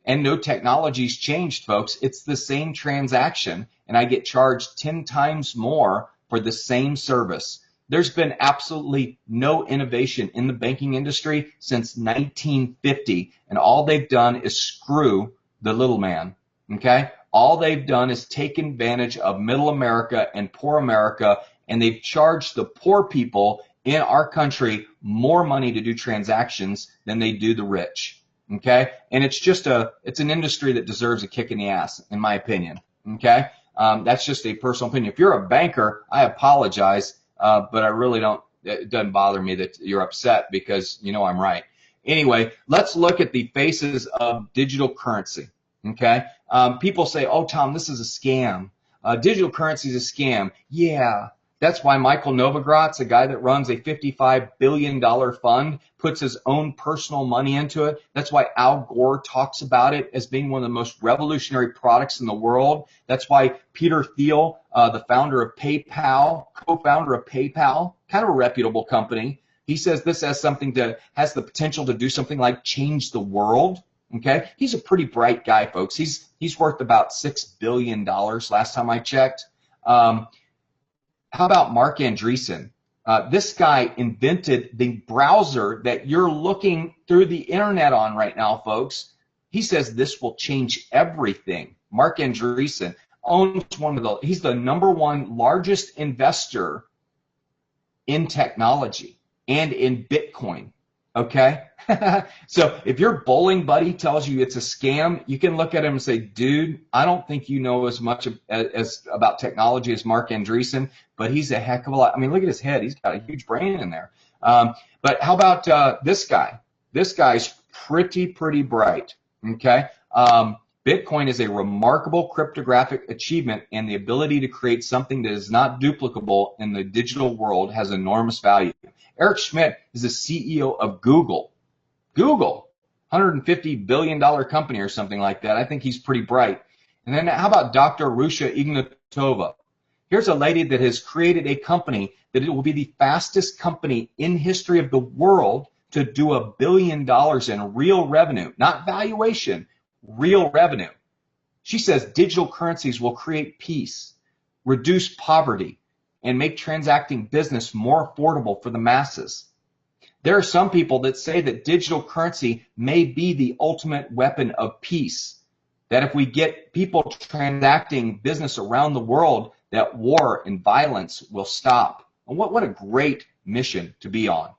And no technology's changed, folks. It's the same transaction, and I get charged 10 times more for the same service. There's been absolutely no innovation in the banking industry since 1950, and all they've done is screw the little man, okay? All they've done is take advantage of middle America and poor America, and they've charged the poor people in our country more money to do transactions than they do the rich, okay? And it's just it's an industry that deserves a kick in the ass, in my opinion, okay? That's just a personal opinion. If you're a banker, I apologize, but I really don't, it doesn't bother me that you're upset because you know I'm right. Anyway, let's look at the faces of digital currency, okay? People say, oh, Tom, this is a scam. Digital currency is a scam. Yeah. That's why Michael Novogratz, a guy that runs a $55 billion fund, puts his own personal money into it. That's why Al Gore talks about it as being one of the most revolutionary products in the world. That's why Peter Thiel, the founder of PayPal, co-founder of PayPal, kind of a reputable company, he says this has the potential to do something like change the world. Okay, he's a pretty bright guy, folks. He's worth about $6 billion last time I checked. How about Mark Andreessen? This guy invented the browser that you're looking through the internet on right now, folks. He says this will change everything. Mark Andreessen owns he's the #1 largest investor in technology and in Bitcoin. Okay? So if your bowling buddy tells you it's a scam, you can look at him and say, dude, I don't think you know as much as about technology as Mark Andreessen, but he's a heck of a lot. I mean, look at his head. He's got a huge brain in there. But how about this guy? This guy's pretty bright. Okay? Bitcoin is a remarkable cryptographic achievement, and the ability to create something that is not duplicable in the digital world has enormous value. Eric Schmidt is the CEO of Google. Google, $150 billion company or something like that. I think he's pretty bright. And then how about Dr. Rusha Ignatova? Here's a lady that has created a company that it will be the fastest company in history of the world to do $1 billion in real revenue, not valuation, real revenue. She says digital currencies will create peace. reduce poverty, and make transacting business more affordable for the masses. There are some people that say that digital currency may be the ultimate weapon of peace, that if we get people transacting business around the world, that war and violence will stop. And what a great mission to be on.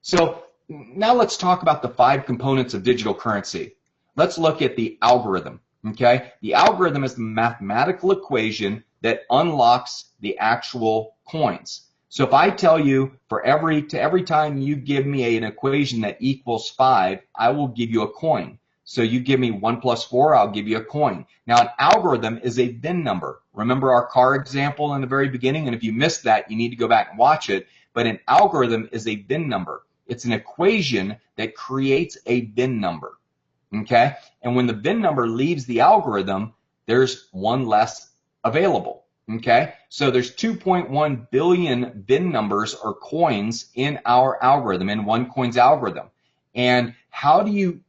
So now let's talk about the 5 components of digital currency. Let's look at the algorithm, okay? The algorithm is the mathematical equation that unlocks the actual coins. So if I tell you every time you give me an equation that equals 5, I will give you a coin. So you give me 1 plus 4, I'll give you a coin. Now an algorithm is a VIN number. Remember our car example in the very beginning? And if you missed that, you need to go back and watch it. But an algorithm is a VIN number. It's an equation that creates a VIN number, okay? And when the VIN number leaves the algorithm, there's one less available. Okay, so there's 2.1 billion VIN numbers or coins in our algorithm, in OneCoin's algorithm. And how do you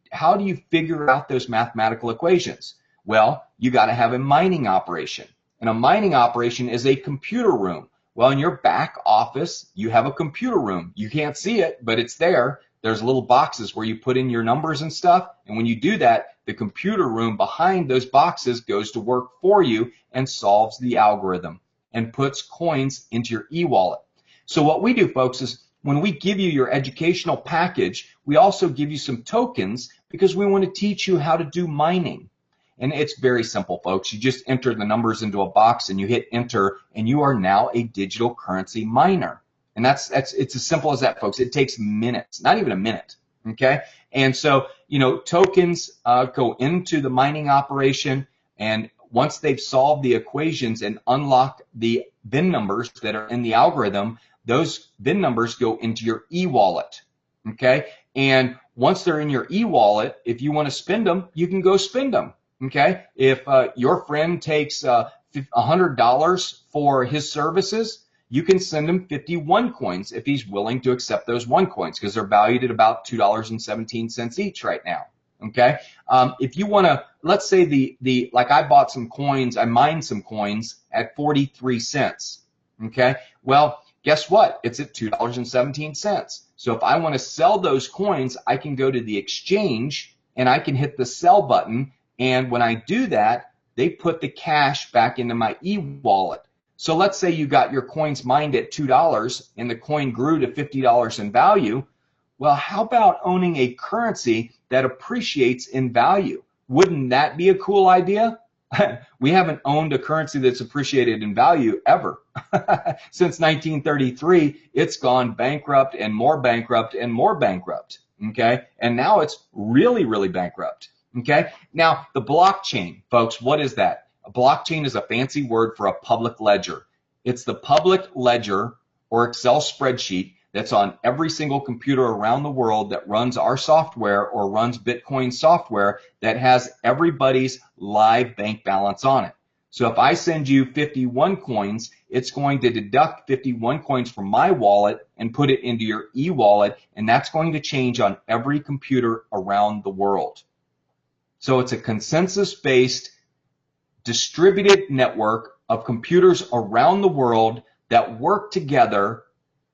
figure out those mathematical equations? Well, you got to have a mining operation. And a mining operation is a computer room. Well, in your back office, you have a computer room. You can't see it, but it's there. There's little boxes where you put in your numbers and stuff. And when you do that, the computer room behind those boxes goes to work for you and solves the algorithm and puts coins into your e-wallet. So what we do, folks, is when we give you your educational package, we also give you some tokens because we want to teach you how to do mining. And it's very simple, folks. You just enter the numbers into a box and you hit enter, and you are now a digital currency miner. And it's as simple as that, folks. It takes minutes, not even a minute, okay? And so, tokens go into the mining operation, and once they've solved the equations and unlocked the VIN numbers that are in the algorithm, those VIN numbers go into your e-wallet, okay? And once they're in your e-wallet, if you want to spend them, you can go spend them, okay? If your friend takes $100 for his services, you can send him 51 coins if he's willing to accept those OneCoins, because they're valued at about $2.17 each right now. Okay. If you want to, let's say like I bought some coins, I mined some coins at 43 cents. Okay. Well, guess what? It's at $2.17. So if I want to sell those coins, I can go to the exchange and I can hit the sell button. And when I do that, they put the cash back into my e-wallet. So let's say you got your coins mined at $2 and the coin grew to $50 in value. Well, how about owning a currency that appreciates in value? Wouldn't that be a cool idea? We haven't owned a currency that's appreciated in value ever. Since 1933, it's gone bankrupt and more bankrupt and more bankrupt. Okay? And now it's really, really bankrupt. Okay? Now, the blockchain, folks, what is that? A blockchain is a fancy word for a public ledger. It's the public ledger or Excel spreadsheet that's on every single computer around the world that runs our software or runs Bitcoin software that has everybody's live bank balance on it. So if I send you 51 coins, it's going to deduct 51 coins from my wallet and put it into your e-wallet, and that's going to change on every computer around the world. So it's a consensus-based distributed network of computers around the world that work together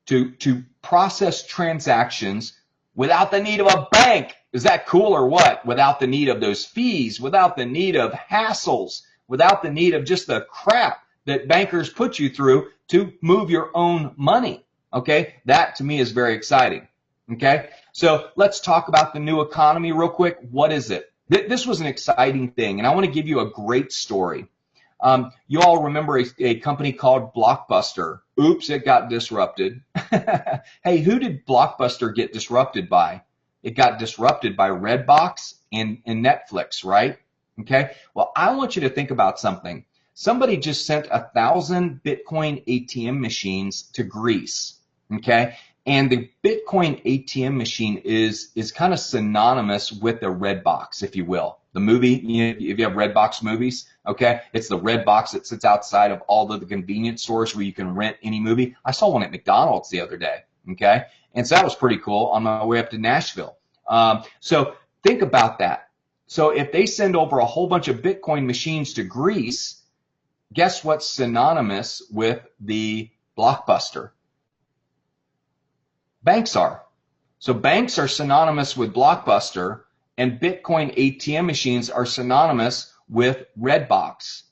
to process transactions without the need of a bank. Is that cool or what? Without the need of those fees, without the need of hassles, without the need of just the crap that bankers put you through to move your own money. Okay, that to me is very exciting. Okay, so let's talk about the new economy real quick. What is it? This was an exciting thing, and I want to give you a great story. You all remember a company called Blockbuster. Oops, it got disrupted. Hey, who did Blockbuster get disrupted by? It got disrupted by Redbox and Netflix, right? Okay, well, I want you to think about something. Somebody just sent 1,000 Bitcoin ATM machines to Greece, okay? And the Bitcoin ATM machine is kind of synonymous with the Redbox, if you will. The movie, if you have Redbox movies, okay, it's the red box that sits outside of all of the convenience stores where you can rent any movie. I saw one at McDonald's the other day, okay? And so that was pretty cool on my way up to Nashville. So think about that. So if they send over a whole bunch of Bitcoin machines to Greece, Guess what's synonymous with the Blockbuster? Banks are. So banks are synonymous with Blockbuster, and Bitcoin ATM machines are synonymous with Redbox.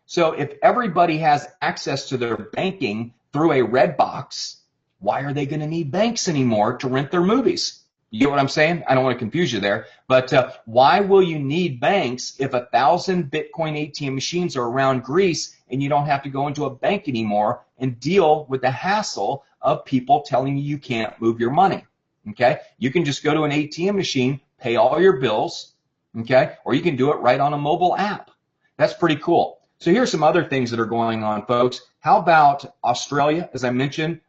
So if everybody has access to their banking through a Redbox, why are they going to need banks anymore to rent their movies? You get what I'm saying? I don't want to confuse you there, but why will you need banks if 1,000 Bitcoin ATM machines are around Greece and you don't have to go into a bank anymore and deal with the hassle of people telling you you can't move your money? Okay, you can just go to an ATM machine, pay all your bills, okay, or you can do it right on a mobile app. That's pretty cool. So here's some other things that are going on, folks. How about Australia, as I mentioned,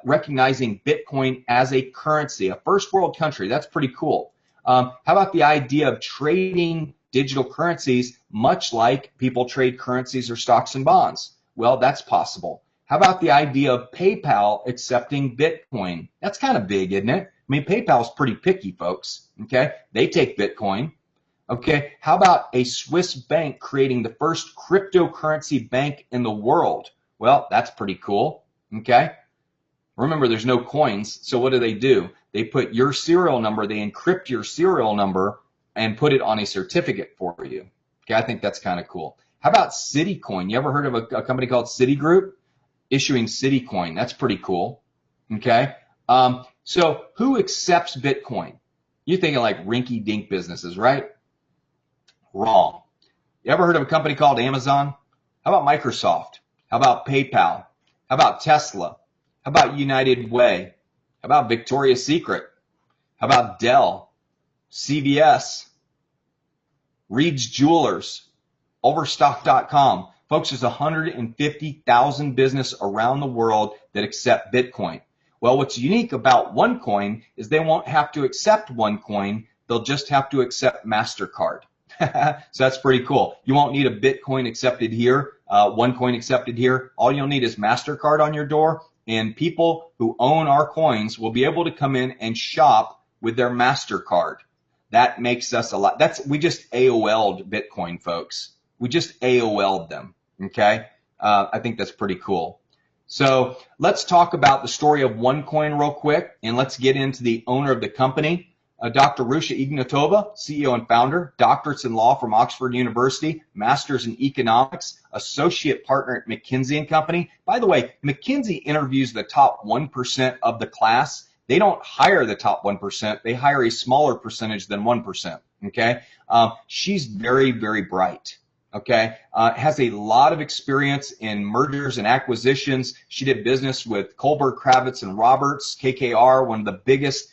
recognizing Bitcoin as a currency, a first world country? That's pretty cool. How about the idea of trading digital currencies much like people trade currencies or stocks and bonds? Well, that's possible. How about the idea of PayPal accepting Bitcoin? That's kind of big, isn't it? I mean, PayPal's pretty picky, folks. Okay, they take Bitcoin. Okay, how about a Swiss bank creating the first cryptocurrency bank in the world? Well, that's pretty cool. Okay, remember there's no coins, so what do? They put your serial number, they encrypt your serial number and put it on a certificate for you. Okay, I think that's kind of cool. How about Citicoin? You ever heard of a company called Citigroup issuing Citicoin? That's pretty cool. Okay, so who accepts Bitcoin? You're thinking like rinky-dink businesses, right? Wrong. You ever heard of a company called Amazon? How about Microsoft? How about PayPal? How about Tesla? How about United Way? How about Victoria's Secret? How about Dell? CVS? Reed's Jewelers? Overstock.com? Folks, there's 150,000 businesses around the world that accept Bitcoin. Well, what's unique about OneCoin is they won't have to accept OneCoin. They'll just have to accept MasterCard. So that's pretty cool. You won't need a Bitcoin accepted here, OneCoin accepted here. All you'll need is MasterCard on your door, and people who own our coins will be able to come in and shop with their MasterCard. That makes us a lot. We just AOL'd Bitcoin, folks. We just AOL'd them. Okay, I think that's pretty cool. So let's talk about the story of OneCoin real quick, and let's get into the owner of the company. Dr. Rusha Ignatova, CEO and founder, doctorates in law from Oxford University, master's in economics, associate partner at McKinsey & Company. By the way, McKinsey interviews the top 1% of the class. They don't hire the top 1%. They hire a smaller percentage than 1%. Okay, she's very, very bright. Okay, has a lot of experience in mergers and acquisitions. She did business with Kohlberg, Kravitz, and Roberts, KKR, one of the biggest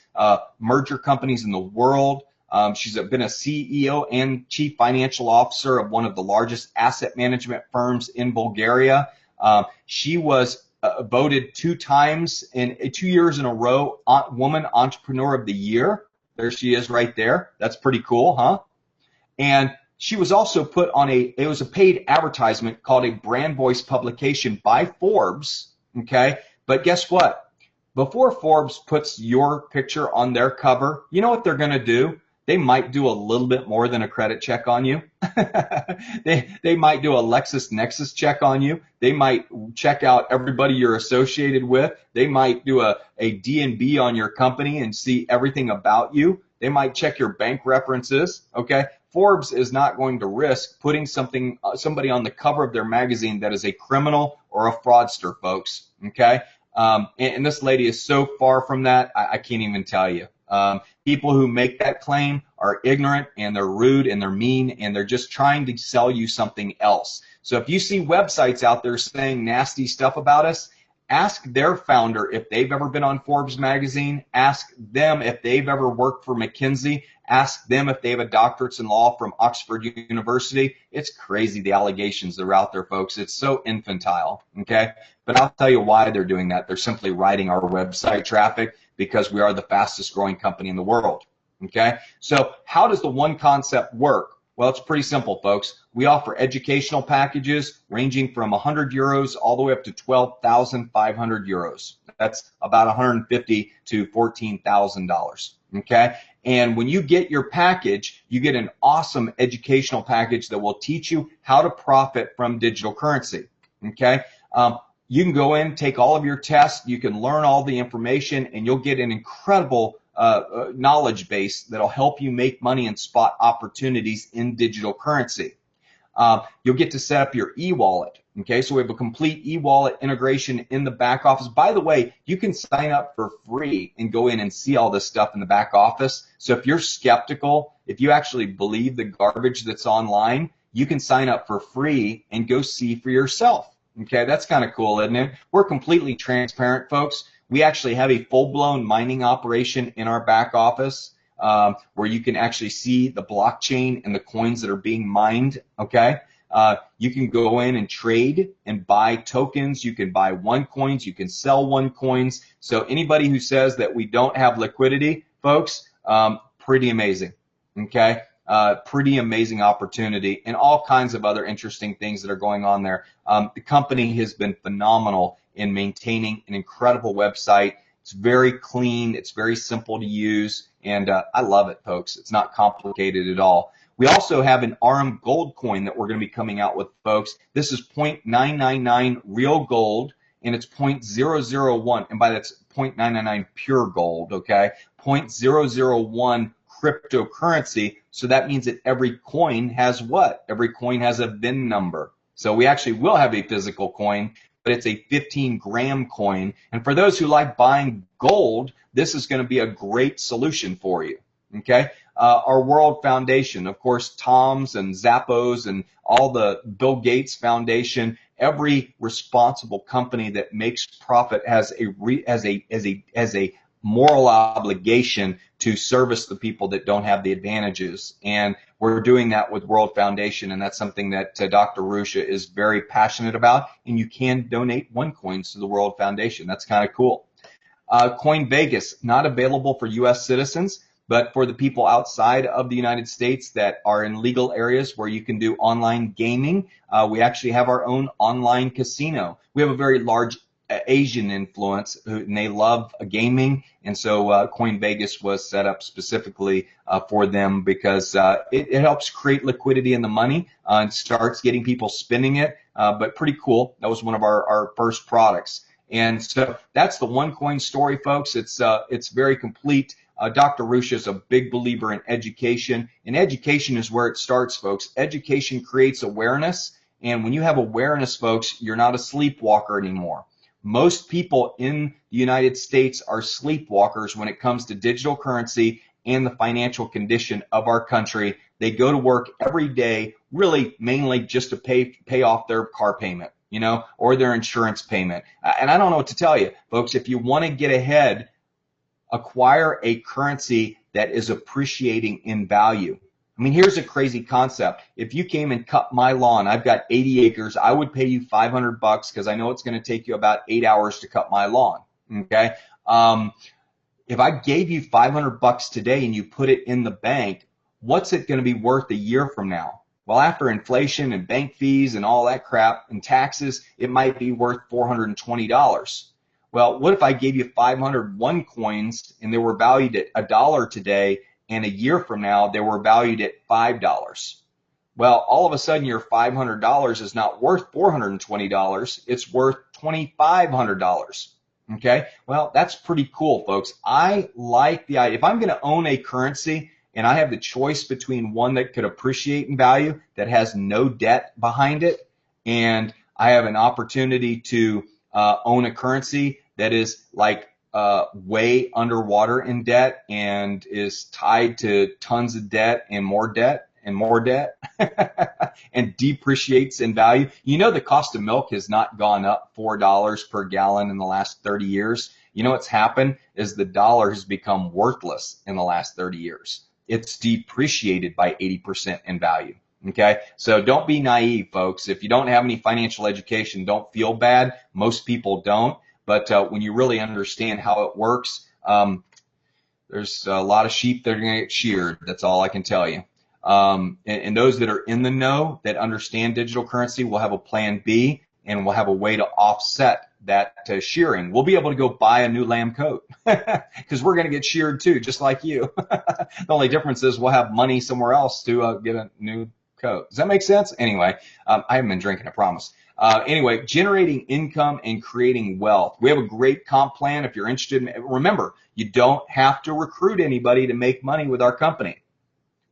merger companies in the world. She's been a CEO and chief financial officer of one of the largest asset management firms in Bulgaria. She was voted 2 years in a row, Woman Entrepreneur of the Year. There she is right there. That's pretty cool, huh? And she was also put on it was a paid advertisement called a Brand Voice publication by Forbes. Okay, but guess what? Before Forbes puts your picture on their cover, you know what they're going to do? They might do a little bit more than a credit check on you. They might do a LexisNexis check on you. They might check out everybody you're associated with. They might do a D&B on your company and see everything about you. They might check your bank references. Okay, Forbes is not going to risk putting somebody on the cover of their magazine that is a criminal or a fraudster, folks. Okay. And this lady is so far from that, I can't even tell you. People who make that claim are ignorant and they're rude and they're mean and they're just trying to sell you something else. So if you see websites out there saying nasty stuff about us, ask their founder if they've ever been on Forbes magazine. Ask them if they've ever worked for McKinsey. Ask them if they have a doctorate in law from Oxford University. It's crazy, the allegations that are out there, folks. It's so infantile, okay? But I'll tell you why they're doing that. They're simply riding our website traffic because we are the fastest growing company in the world, okay? So how does the one concept work? Well, it's pretty simple, folks. We offer educational packages ranging from 100 euros all the way up to 12,500 euros. That's about 150 to $14,000. Okay. And when you get your package, you get an awesome educational package that will teach you how to profit from digital currency. Okay. You can go in, take all of your tests, you can learn all the information, and you'll get an incredible knowledge base that'll help you make money and spot opportunities in digital currency. You'll get to set up your e-wallet. Okay, so we have a complete e-wallet integration in the back office. By the way, you can sign up for free and go in and see all this stuff in the back office. So if you're skeptical, if you actually believe the garbage that's online, you can sign up for free and go see for yourself. Okay, that's kind of cool, isn't it? We're completely transparent, folks. We actually have a full-blown mining operation in our back office where you can actually see the blockchain and the coins that are being mined, okay? You can go in and trade and buy tokens. You can buy OneCoins. You can sell OneCoins. So anybody who says that we don't have liquidity, folks, pretty amazing, okay? Pretty amazing opportunity and all kinds of other interesting things that are going on there. The company has been phenomenal in maintaining an incredible website. It's very clean. It's very simple to use. And I love it, folks. It's not complicated at all. We also have an RM gold coin that we're going to be coming out with, folks. This is 0.999 real gold, and it's 0.001. And by that's 0.999 pure gold, okay? 0.001 cryptocurrency. So that means that every coin has what? Every coin has a VIN number. So we actually will have a physical coin, but it's a 15-gram coin. And for those who like buying gold, this is going to be a great solution for you, okay? Our World Foundation, of course, Tom's and Zappos and all the Bill Gates Foundation, every responsible company that makes profit has a moral obligation to service the people that don't have the advantages. And we're doing that with World Foundation, and that's something that Dr. Rusha is very passionate about. And you can donate OneCoins to the World Foundation. That's kind of cool. Coin Vegas, not available for U.S. citizens, but for the people outside of the United States that are in legal areas where you can do online gaming, we actually have our own online casino. We have a very large Asian influence, and they love gaming, and so Coin Vegas was set up specifically for them because it helps create liquidity in the money and starts getting people spending it, but pretty cool. That was one of our first products. And so that's the OneCoin story, folks. It's very complete. Dr. Rusha is a big believer in education, and education is where it starts, folks. Education creates awareness, and when you have awareness, folks, you're not a sleepwalker anymore. Most people in the United States are sleepwalkers when it comes to digital currency and the financial condition of our country. They go to work every day, really mainly just to pay off their car payment, you know, or their insurance payment. And I don't know what to tell you, folks. If you want to get ahead, acquire a currency that is appreciating in value. I mean, here's a crazy concept. If you came and cut my lawn, I've got 80 acres, I would pay you $500 because I know it's going to take you about 8 hours to cut my lawn, okay? If I gave you $500 today and you put it in the bank, what's it going to be worth a year from now? Well, after inflation and bank fees and all that crap and taxes, it might be worth $420. Well, what if I gave you 500 OneCoins and they were valued at $1 today, and a year from now they were valued at $5? Well, all of a sudden your $500 is not worth $420. It's worth $2,500. Okay? Well, that's pretty cool, folks. I like the idea. If I'm going to own a currency and I have the choice between one that could appreciate in value that has no debt behind it, and I have an opportunity to own a currency that is like way underwater in debt and is tied to tons of debt and more debt and more debt and depreciates in value. You know, the cost of milk has not gone up $4 per gallon in the last 30 years. You know what's happened is the dollar has become worthless in the last 30 years. It's depreciated by 80% in value. Okay, so don't be naive, folks. If you don't have any financial education, don't feel bad. Most people don't. But when you really understand how it works, there's a lot of sheep that are going to get sheared. That's all I can tell you. And those that are in the know that understand digital currency will have a plan B, and we'll have a way to offset that shearing. We'll be able to go buy a new lamb coat because we're going to get sheared too, just like you. The only difference is we'll have money somewhere else to get a new coat. Does that make sense? Anyway, I haven't been drinking, I promise. Anyway, generating income and creating wealth. We have a great comp plan if you're interested in. Remember, you don't have to recruit anybody to make money with our company.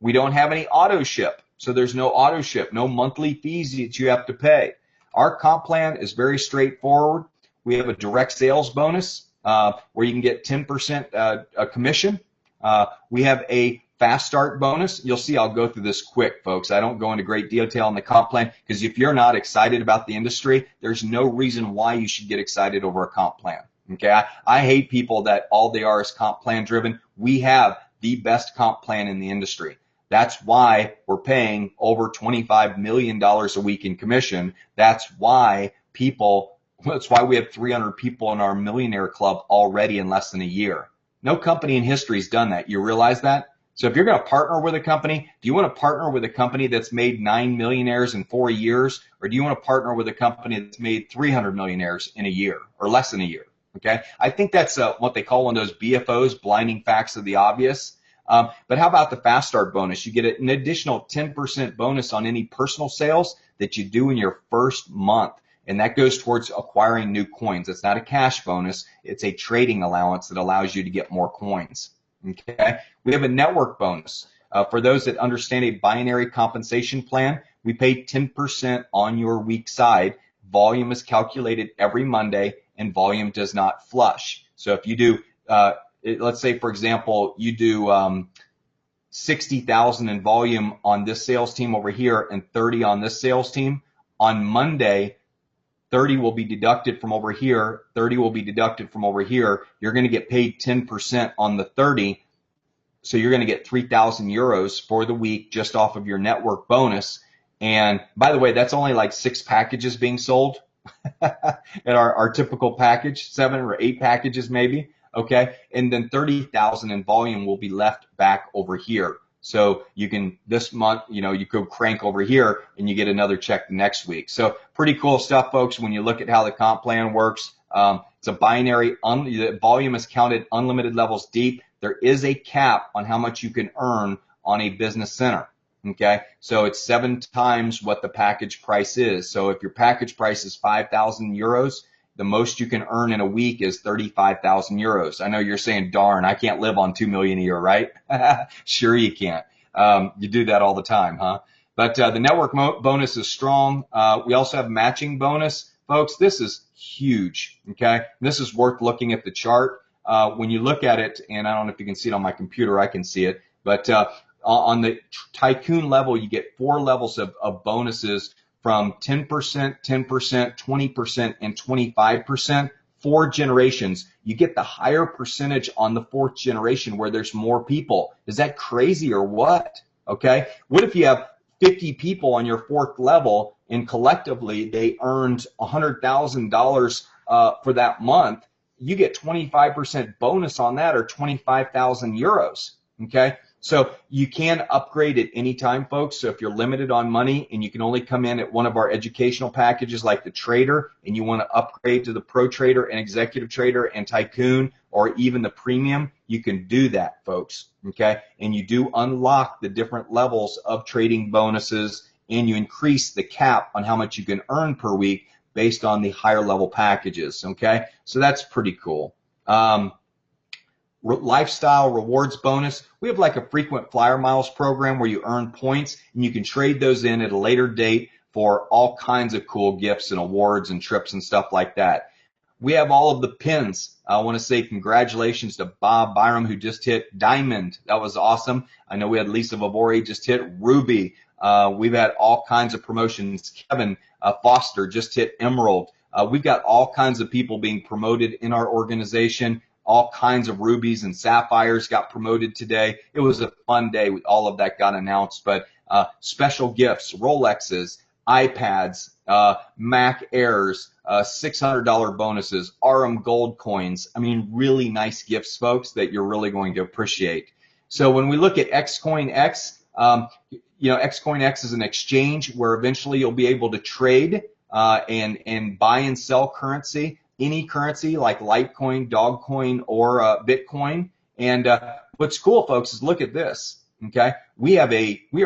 We don't have any auto ship, so there's no auto ship, no monthly fees that you have to pay. Our comp plan is very straightforward. We have a direct sales bonus where you can get 10% a commission. We have a fast start bonus. You'll see I'll go through this quick, folks. I don't go into great detail on the comp plan because if you're not excited about the industry, there's no reason why you should get excited over a comp plan. Okay, I hate people that all they are is comp plan driven. We have the best comp plan in the industry. That's why we're paying over $25 million a week in commission. That's why we have 300 people in our millionaire club already in less than a year. No company in history has done that. You realize that? So if you're going to partner with a company, do you want to partner with a company that's made 9 millionaires in 4 years, or do you want to partner with a company that's made 300 millionaires in a year or less than a year? Okay, I think that's what they call one of those BFOs, blinding facts of the obvious. But how about the fast start bonus? You get an additional 10% bonus on any personal sales that you do in your first month. And that goes towards acquiring new coins. It's not a cash bonus. It's a trading allowance that allows you to get more coins. Okay. We have a network bonus. For those that understand a binary compensation plan, we pay 10% on your weak side. Volume is calculated every Monday, and volume does not flush. So if you do, let's say, for example, you do 60,000 in volume on this sales team over here and 30 on this sales team, on Monday, 30 will be deducted from over here, 30 will be deducted from over here. You're going to get paid 10% on the 30, so you're going to get 3,000 euros for the week just off of your network bonus. And by the way, that's only like 6 packages being sold at our typical package, 7 or 8 packages maybe, okay? And then 30,000 in volume will be left back over here. So you can, this month, you could crank over here and you get another check next week. So pretty cool stuff, folks, when you look at how the comp plan works. It's a binary, the volume is counted unlimited levels deep. There is a cap on how much you can earn on a business center. Okay, so it's 7 times what the package price is. So if your package price is 5,000 euros, the most you can earn in a week is 35,000 euros. I know you're saying, darn, I can't live on 2 million a year, right? Sure you can't. You do that all the time, huh? But the network bonus is strong. We also have matching bonus. Folks, this is huge, okay? This is worth looking at the chart. When you look at it, and I don't know if you can see it on my computer, I can see it, but on the tycoon level, you get 4 levels of bonuses from 10%, 10%, 20%, and 25%, 4 generations. You get the higher percentage on the 4th generation where there's more people. Is that crazy or what? Okay. What if you have 50 people on your 4th level and collectively they earned $100,000 for that month? You get 25% bonus on that, or 25,000 euros. Okay. So you can upgrade at any time, folks. So if you're limited on money and you can only come in at one of our educational packages like the Trader, and you want to upgrade to the Pro Trader and Executive Trader and Tycoon, or even the Premium, you can do that, folks. Okay. And you do unlock the different levels of trading bonuses, and you increase the cap on how much you can earn per week based on the higher level packages. Okay. So that's pretty cool. Lifestyle rewards bonus. We have like a frequent flyer miles program where you earn points and you can trade those in at a later date for all kinds of cool gifts and awards and trips and stuff like that. We have all of the pins. I want to say congratulations to Bob Byram, who just hit Diamond. That was awesome. I know we had Lisa Vavori just hit Ruby. We've had all kinds of promotions. Kevin Foster just hit Emerald. We've got all kinds of people being promoted in our organization. All kinds of rubies and sapphires got promoted today. It was a fun day. All of that got announced, but special gifts, Rolexes, iPads, Mac Airs, $600 bonuses, RM gold coins. I mean, really nice gifts, folks, that you're really going to appreciate. So when we look at Xcoin X, You know, XCoinX is an exchange where eventually you'll be able to trade and buy and sell currency, any currency like Litecoin, Dogcoin, or Bitcoin. And what's cool, folks, is look at this. Okay, we are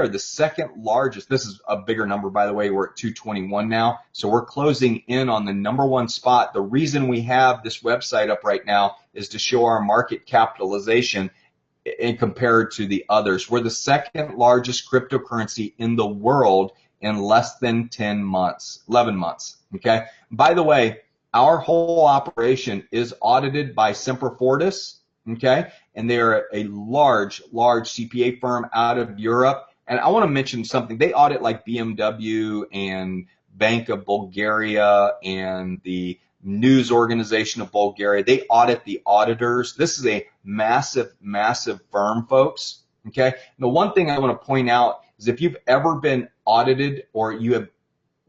the second largest. This is a bigger number, by the way. We're at 221 now, so we're closing in on the #1 spot. The reason we have this website up right now is to show our market capitalization and compared to the others. We're the second largest cryptocurrency in the world in less than 10 months, 11 months. Okay. By the way, our whole operation is audited by Semper Fortis. Okay. And they're a large CPA firm out of Europe. And I want to mention something. They audit like BMW and Bank of Bulgaria and the News Organization of Bulgaria. They audit the auditors. This is a massive firm, folks. Okay. The one thing I want to point out is if you've ever been audited or you have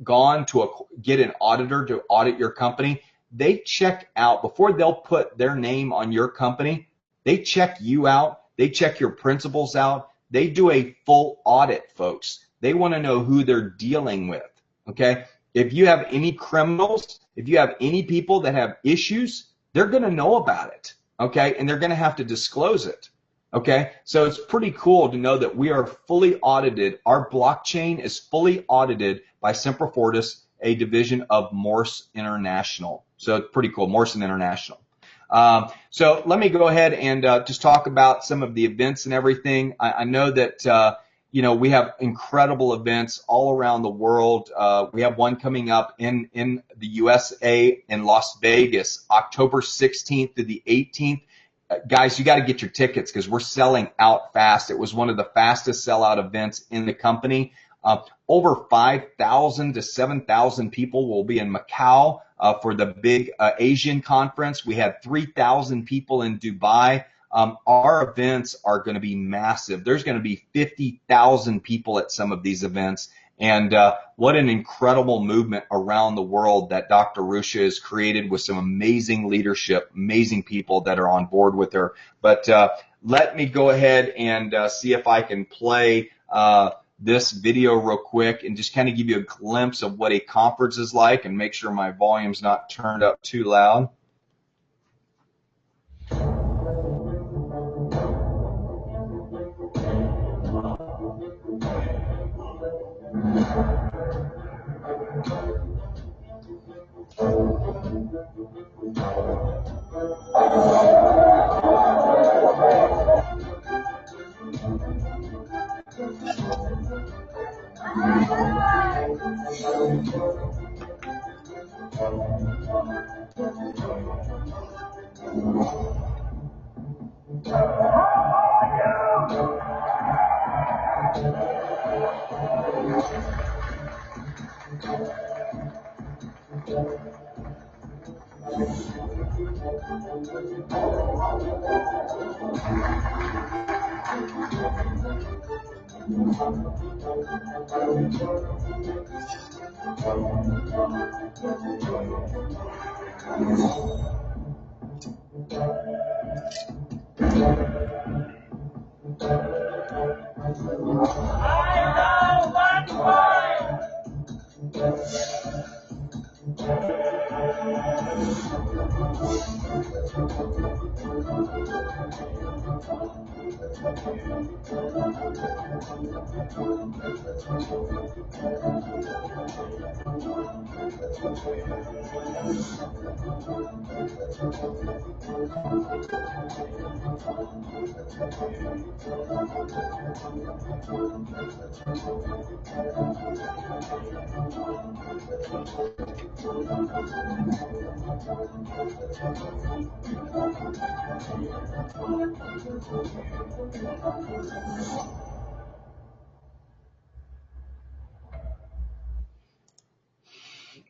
gone to get an auditor to audit your company, they check out before they'll put their name on your company. They check you out. They check your principals out. They do a full audit, folks. They want to know who they're dealing with. Okay. If you have any criminals, if you have any people that have issues, they're going to know about it. Okay. And they're going to have to disclose it. Okay. So it's pretty cool to know that we are fully audited. Our blockchain is fully audited by Semper Fortis, a division of Morse International. So it's pretty cool. Morse International. So let me go ahead and just talk about some of the events and everything. I know that, you know, we have incredible events all around the world. We have one coming up in the USA in Las Vegas, October 16th to the 18th. Guys, you got to get your tickets because we're selling out fast. It was one of the fastest sellout events in the company. Over 5,000 to 7,000 people will be in Macau for the big Asian conference. We had 3,000 people in Dubai. Our events are going to be massive. There's going to be 50,000 people at some of these events. And what an incredible movement around the world that Dr. Rusha has created with some amazing leadership, amazing people that are on board with her. But let me go ahead and see if I can play this video real quick and just kind of give you a glimpse of what a conference is like and make sure my volume's not turned up too loud.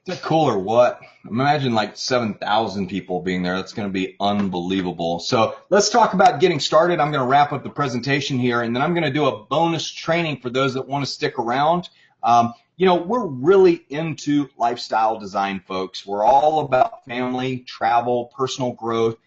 Is that cool or what? Imagine like 7,000 people being there. That's going to be unbelievable. So let's talk about getting started. I'm going to wrap up the presentation here, and then I'm going to do a bonus training for those that want to stick around. You know, we're really into lifestyle design, folks. We're all about family, travel, personal growth,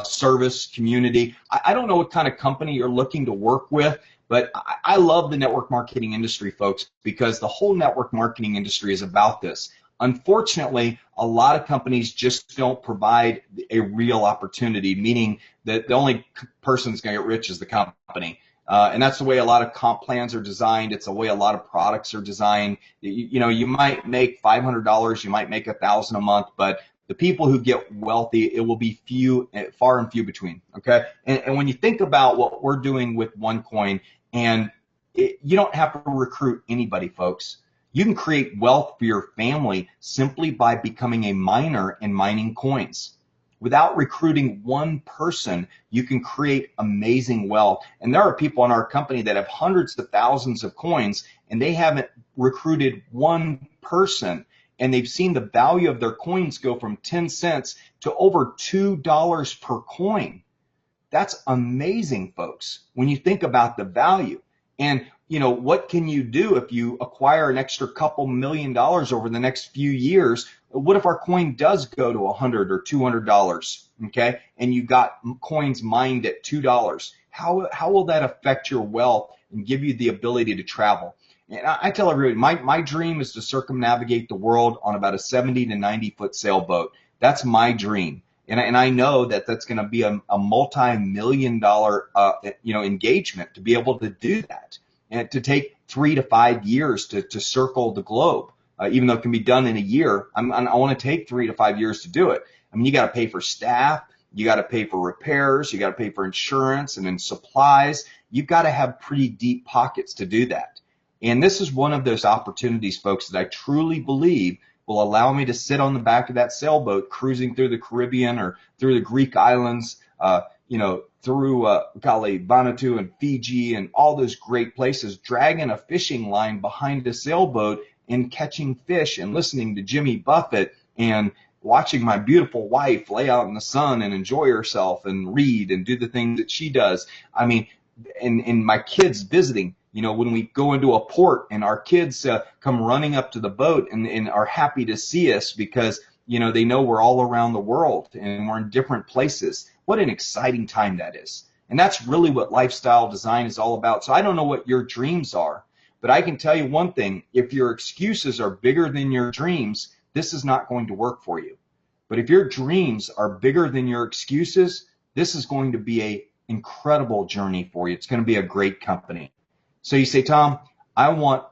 service, community. I don't know what kind of company you're looking to work with, but I love the network marketing industry, folks, because the whole network marketing industry is about this. Unfortunately, a lot of companies just don't provide a real opportunity, meaning that the only person that's going to get rich is the company. And that's the way a lot of comp plans are designed. It's the way a lot of products are designed. You know, you might make $500, you might make $1,000 a month, but the people who get wealthy, it will be few, far and few between. Okay, and when you think about what we're doing with OneCoin, and you don't have to recruit anybody, folks. You can create wealth for your family simply by becoming a miner and mining coins. Without recruiting one person, you can create amazing wealth. And there are people in our company that have hundreds of thousands of coins, and they haven't recruited one person. And they've seen the value of their coins go from 10 cents to over $2 per coin. That's amazing, folks, when you think about the value. And, you know, what can you do if you acquire an extra couple $1 million over the next few years? What if our coin does go to $100 or $200, okay, and you got coins mined at $2? How will that affect your wealth and give you the ability to travel? And I tell everybody, my dream is to circumnavigate the world on about a 70 to 90-foot sailboat. That's my dream. And I know that that's going to be a multi-million-dollar engagement to be able to do that, and to take 3 to 5 years to circle the globe. Even though it can be done in a year, I want to take 3 to 5 years to do it. I mean, you got to pay for staff, you got to pay for repairs, you got to pay for insurance and then supplies. You've got to have pretty deep pockets to do that. And this is one of those opportunities, folks, that I truly believe will allow me to sit on the back of that sailboat cruising through the Caribbean or through the Greek islands, through Vanuatu and Fiji and all those great places, dragging a fishing line behind a sailboat and catching fish and listening to Jimmy Buffett and watching my beautiful wife lay out in the sun and enjoy herself and read and do the things that she does. I mean, and my kids visiting. You know, when we go into a port and our kids come running up to the boat and are happy to see us because, you know, they know we're all around the world and we're in different places. What an exciting time that is. And that's really what lifestyle design is all about. So I don't know what your dreams are, but I can tell you one thing. If your excuses are bigger than your dreams, this is not going to work for you. But if your dreams are bigger than your excuses, this is going to be an incredible journey for you. It's going to be a great company. So you say, Tom, I want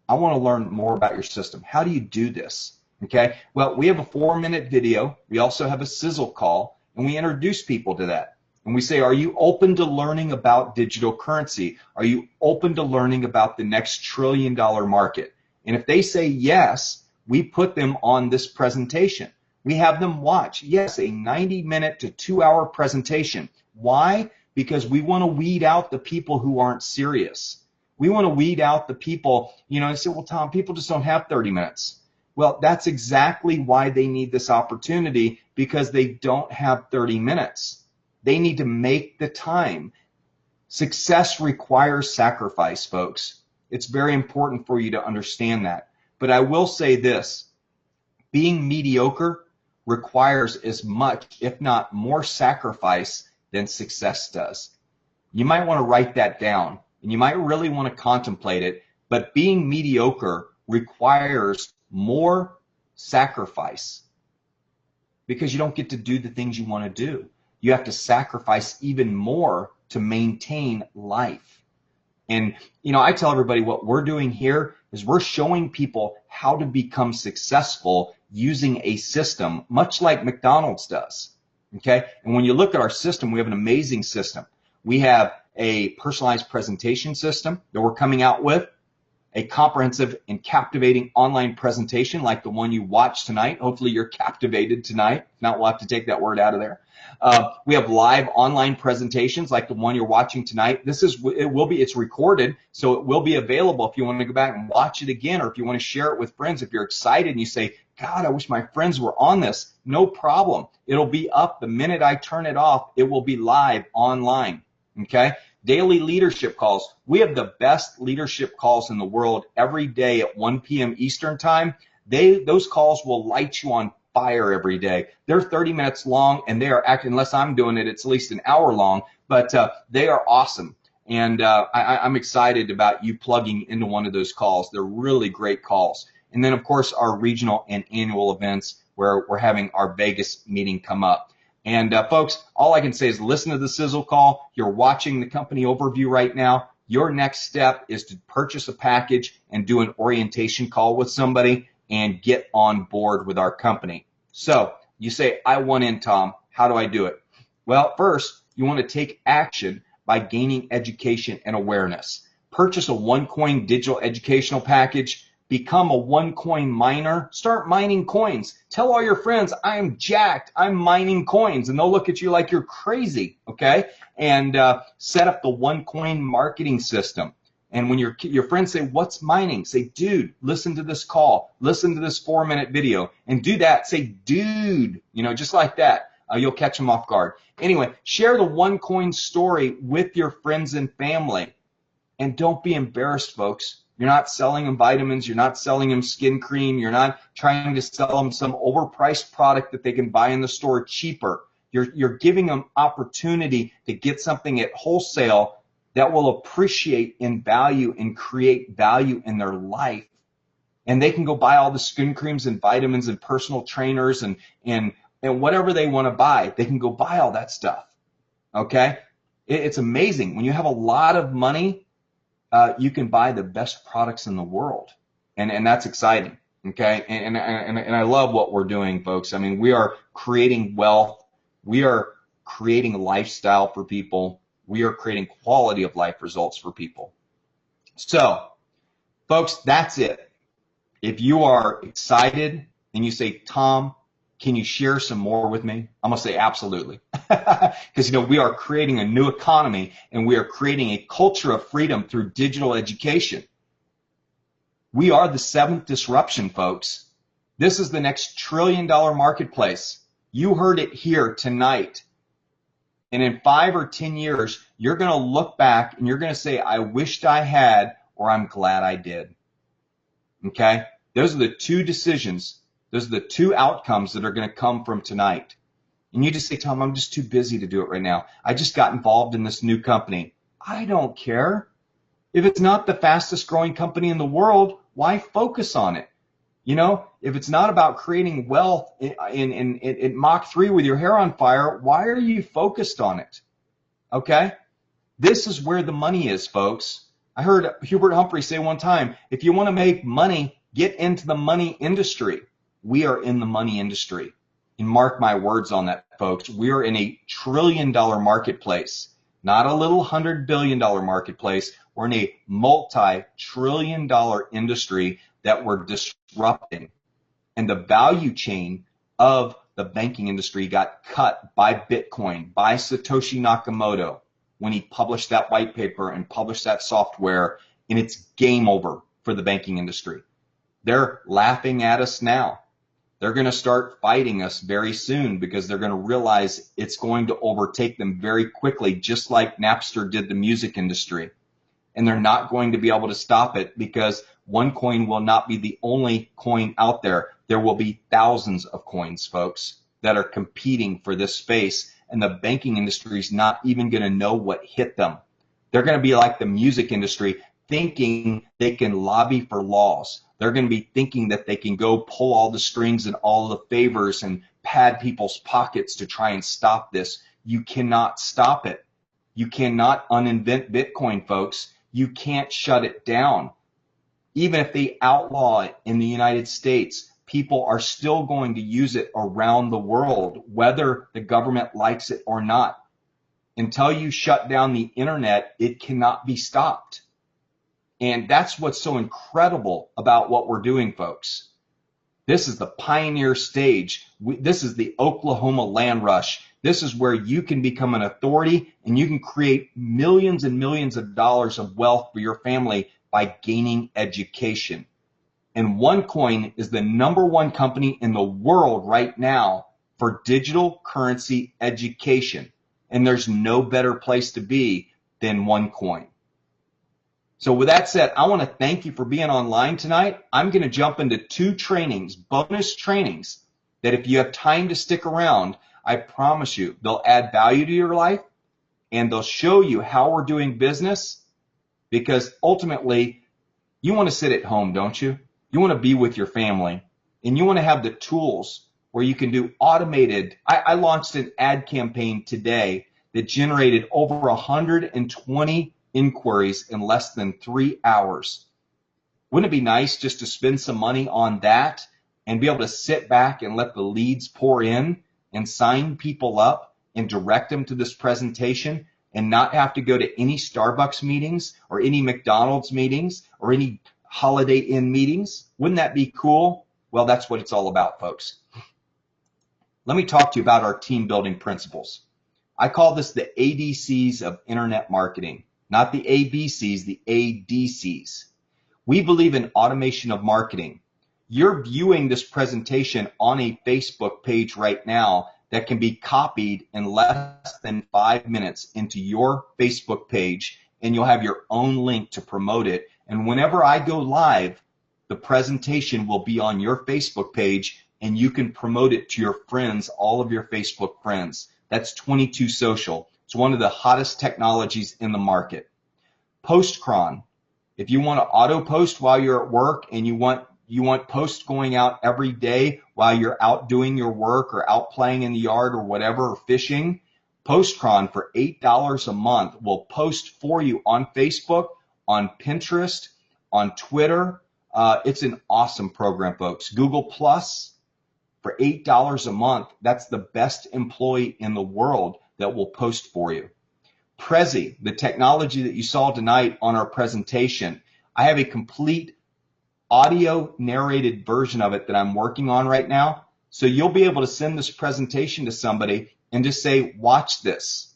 to learn more about your system. How do you do this? Okay. Well, we have a 4-minute video. We also have a sizzle call, and we introduce people to that. And we say, are you open to learning about digital currency? Are you open to learning about the next $1 trillion market? And if they say yes, we put them on this presentation. We have them watch, yes, a 90-minute to 2-hour presentation. Why? Because we want to weed out the people who aren't serious. We want to weed out the people, you know, and say, well, Tom, people just don't have 30 minutes. Well, that's exactly why they need this opportunity, because they don't have 30 minutes. They need to make the time. Success requires sacrifice, folks. It's very important for you to understand that. But I will say this, being mediocre requires as much, if not more, sacrifice than success does. You might want to write that down. And you might really want to contemplate it, but being mediocre requires more sacrifice because you don't get to do the things you want to do. You have to sacrifice even more to maintain life. And, you know, I tell everybody what we're doing here is we're showing people how to become successful using a system, much like McDonald's does. Okay? And when you look at our system, we have an amazing system. We have a personalized presentation system that we're coming out with, a comprehensive and captivating online presentation like the one you watched tonight. Hopefully you're captivated tonight. If not, we'll have to take that word out of there. We have live online presentations like the one you're watching tonight. It's recorded, so it will be available if you want to go back and watch it again, or if you want to share it with friends. If you're excited and you say, God, I wish my friends were on this, no problem. It'll be up the minute I turn it off. It will be live online. Okay? Daily leadership calls. We have the best leadership calls in the world every day at 1 p.m. Eastern time. Those calls will light you on fire every day. They're 30 minutes long, and they are acting, unless I'm doing it, it's at least an hour long, but they are awesome. And I'm excited about you plugging into one of those calls. They're really great calls. And then, of course, our regional and annual events where we're having our Vegas meeting come up. And folks, all I can say is listen to the sizzle call. You're watching the company overview right now. Your next step is to purchase a package and do an orientation call with somebody and get on board with our company. So you say, I want in, Tom. How do I do it? Well, first, you want to take action by gaining education and awareness. Purchase a OneCoin digital educational package. Become a OneCoin miner. Start mining coins. Tell all your friends, I'm jacked. I'm mining coins. And they'll look at you like you're crazy, okay? And set up the OneCoin marketing system. And when your friends say, what's mining? Say, dude, listen to this call. Listen to this 4-minute video. And do that. Say, dude, just like that. You'll catch them off guard. Anyway, share the OneCoin story with your friends and family. And don't be embarrassed, folks. You're not selling them vitamins. You're not selling them skin cream. You're not trying to sell them some overpriced product that they can buy in the store cheaper. You're giving them opportunity to get something at wholesale that will appreciate in value and create value in their life. And they can go buy all the skin creams and vitamins and personal trainers and whatever they want to buy. They can go buy all that stuff. Okay? It's amazing. When you have a lot of money, you can buy the best products in the world. And that's exciting. Okay? And I love what we're doing, folks. I mean, we are creating wealth. We are creating a lifestyle for people. We are creating quality of life results for people. So, folks, that's it. If you are excited and you say, Tom, can you share some more with me? I'm going to say absolutely. Because, we are creating a new economy and we are creating a culture of freedom through digital education. We are the 7th disruption, folks. This is the next $1 trillion marketplace. You heard it here tonight. And in 5 or 10 years, you're going to look back and you're going to say, I wished I had, or I'm glad I did. Okay? Those are the two decisions. Those are the two outcomes that are going to come from tonight. And you just say, Tom, I'm just too busy to do it right now. I just got involved in this new company. I don't care. If it's not the fastest growing company in the world, why focus on it? If it's not about creating wealth in Mach 3 with your hair on fire, why are you focused on it? Okay? This is where the money is, folks. I heard Hubert Humphrey say one time, if you want to make money, get into the money industry. We are in the money industry. And mark my words on that, folks. We are in a $1 trillion marketplace, not a little $100 billion marketplace. We're in a multi-trillion-dollar industry that we're disrupting. And the value chain of the banking industry got cut by Bitcoin, by Satoshi Nakamoto when he published that white paper and published that software, and it's game over for the banking industry. They're laughing at us now. They're going to start fighting us very soon because they're going to realize it's going to overtake them very quickly, just like Napster did the music industry. And they're not going to be able to stop it because OneCoin will not be the only coin out there. There will be thousands of coins, folks, that are competing for this space, and the banking industry is not even going to know what hit them. They're going to be like the music industry, thinking they can lobby for laws. They're going to be thinking that they can go pull all the strings and all the favors and pad people's pockets to try and stop this. You cannot stop it. You cannot uninvent Bitcoin, folks. You can't shut it down. Even if they outlaw it in the United States, people are still going to use it around the world, whether the government likes it or not. Until you shut down the internet, it cannot be stopped. And that's what's so incredible about what we're doing, folks. This is the pioneer stage. This is the Oklahoma land rush. This is where you can become an authority and you can create millions and millions of dollars of wealth for your family by gaining education. And OneCoin is the #1 company in the world right now for digital currency education. And there's no better place to be than OneCoin. So with that said, I want to thank you for being online tonight. I'm going to jump into 2 trainings, bonus trainings, that if you have time to stick around, I promise you, they'll add value to your life and they'll show you how we're doing business, because ultimately you want to sit at home, don't you? You want to be with your family and you want to have the tools where you can do automated. I launched an ad campaign today that generated over 120 inquiries in less than 3 hours. Wouldn't it be nice just to spend some money on that and be able to sit back and let the leads pour in and sign people up and direct them to this presentation and not have to go to any Starbucks meetings or any McDonald's meetings or any Holiday Inn meetings? Wouldn't that be cool? Well, that's what it's all about, folks. Let me talk to you about our team building principles. I call this the ADCs of internet marketing, not the ABCs, the ADCs. We believe in automation of marketing. You're viewing this presentation on a Facebook page right now that can be copied in less than 5 minutes into your Facebook page, and you'll have your own link to promote it. And whenever I go live, the presentation will be on your Facebook page, and you can promote it to your friends, all of your Facebook friends. That's 22 Social. It's one of the hottest technologies in the market. Postcron. If you want to auto post while you're at work and you want posts going out every day while you're out doing your work or out playing in the yard or whatever, or fishing, Postcron for $8 a month will post for you on Facebook, on Pinterest, on Twitter. It's an awesome program, folks. Google Plus for $8 a month. That's the best employee in the world that will post for you. Prezi, the technology that you saw tonight on our presentation, I have a complete audio narrated version of it that I'm working on right now. So you'll be able to send this presentation to somebody and just say, watch this.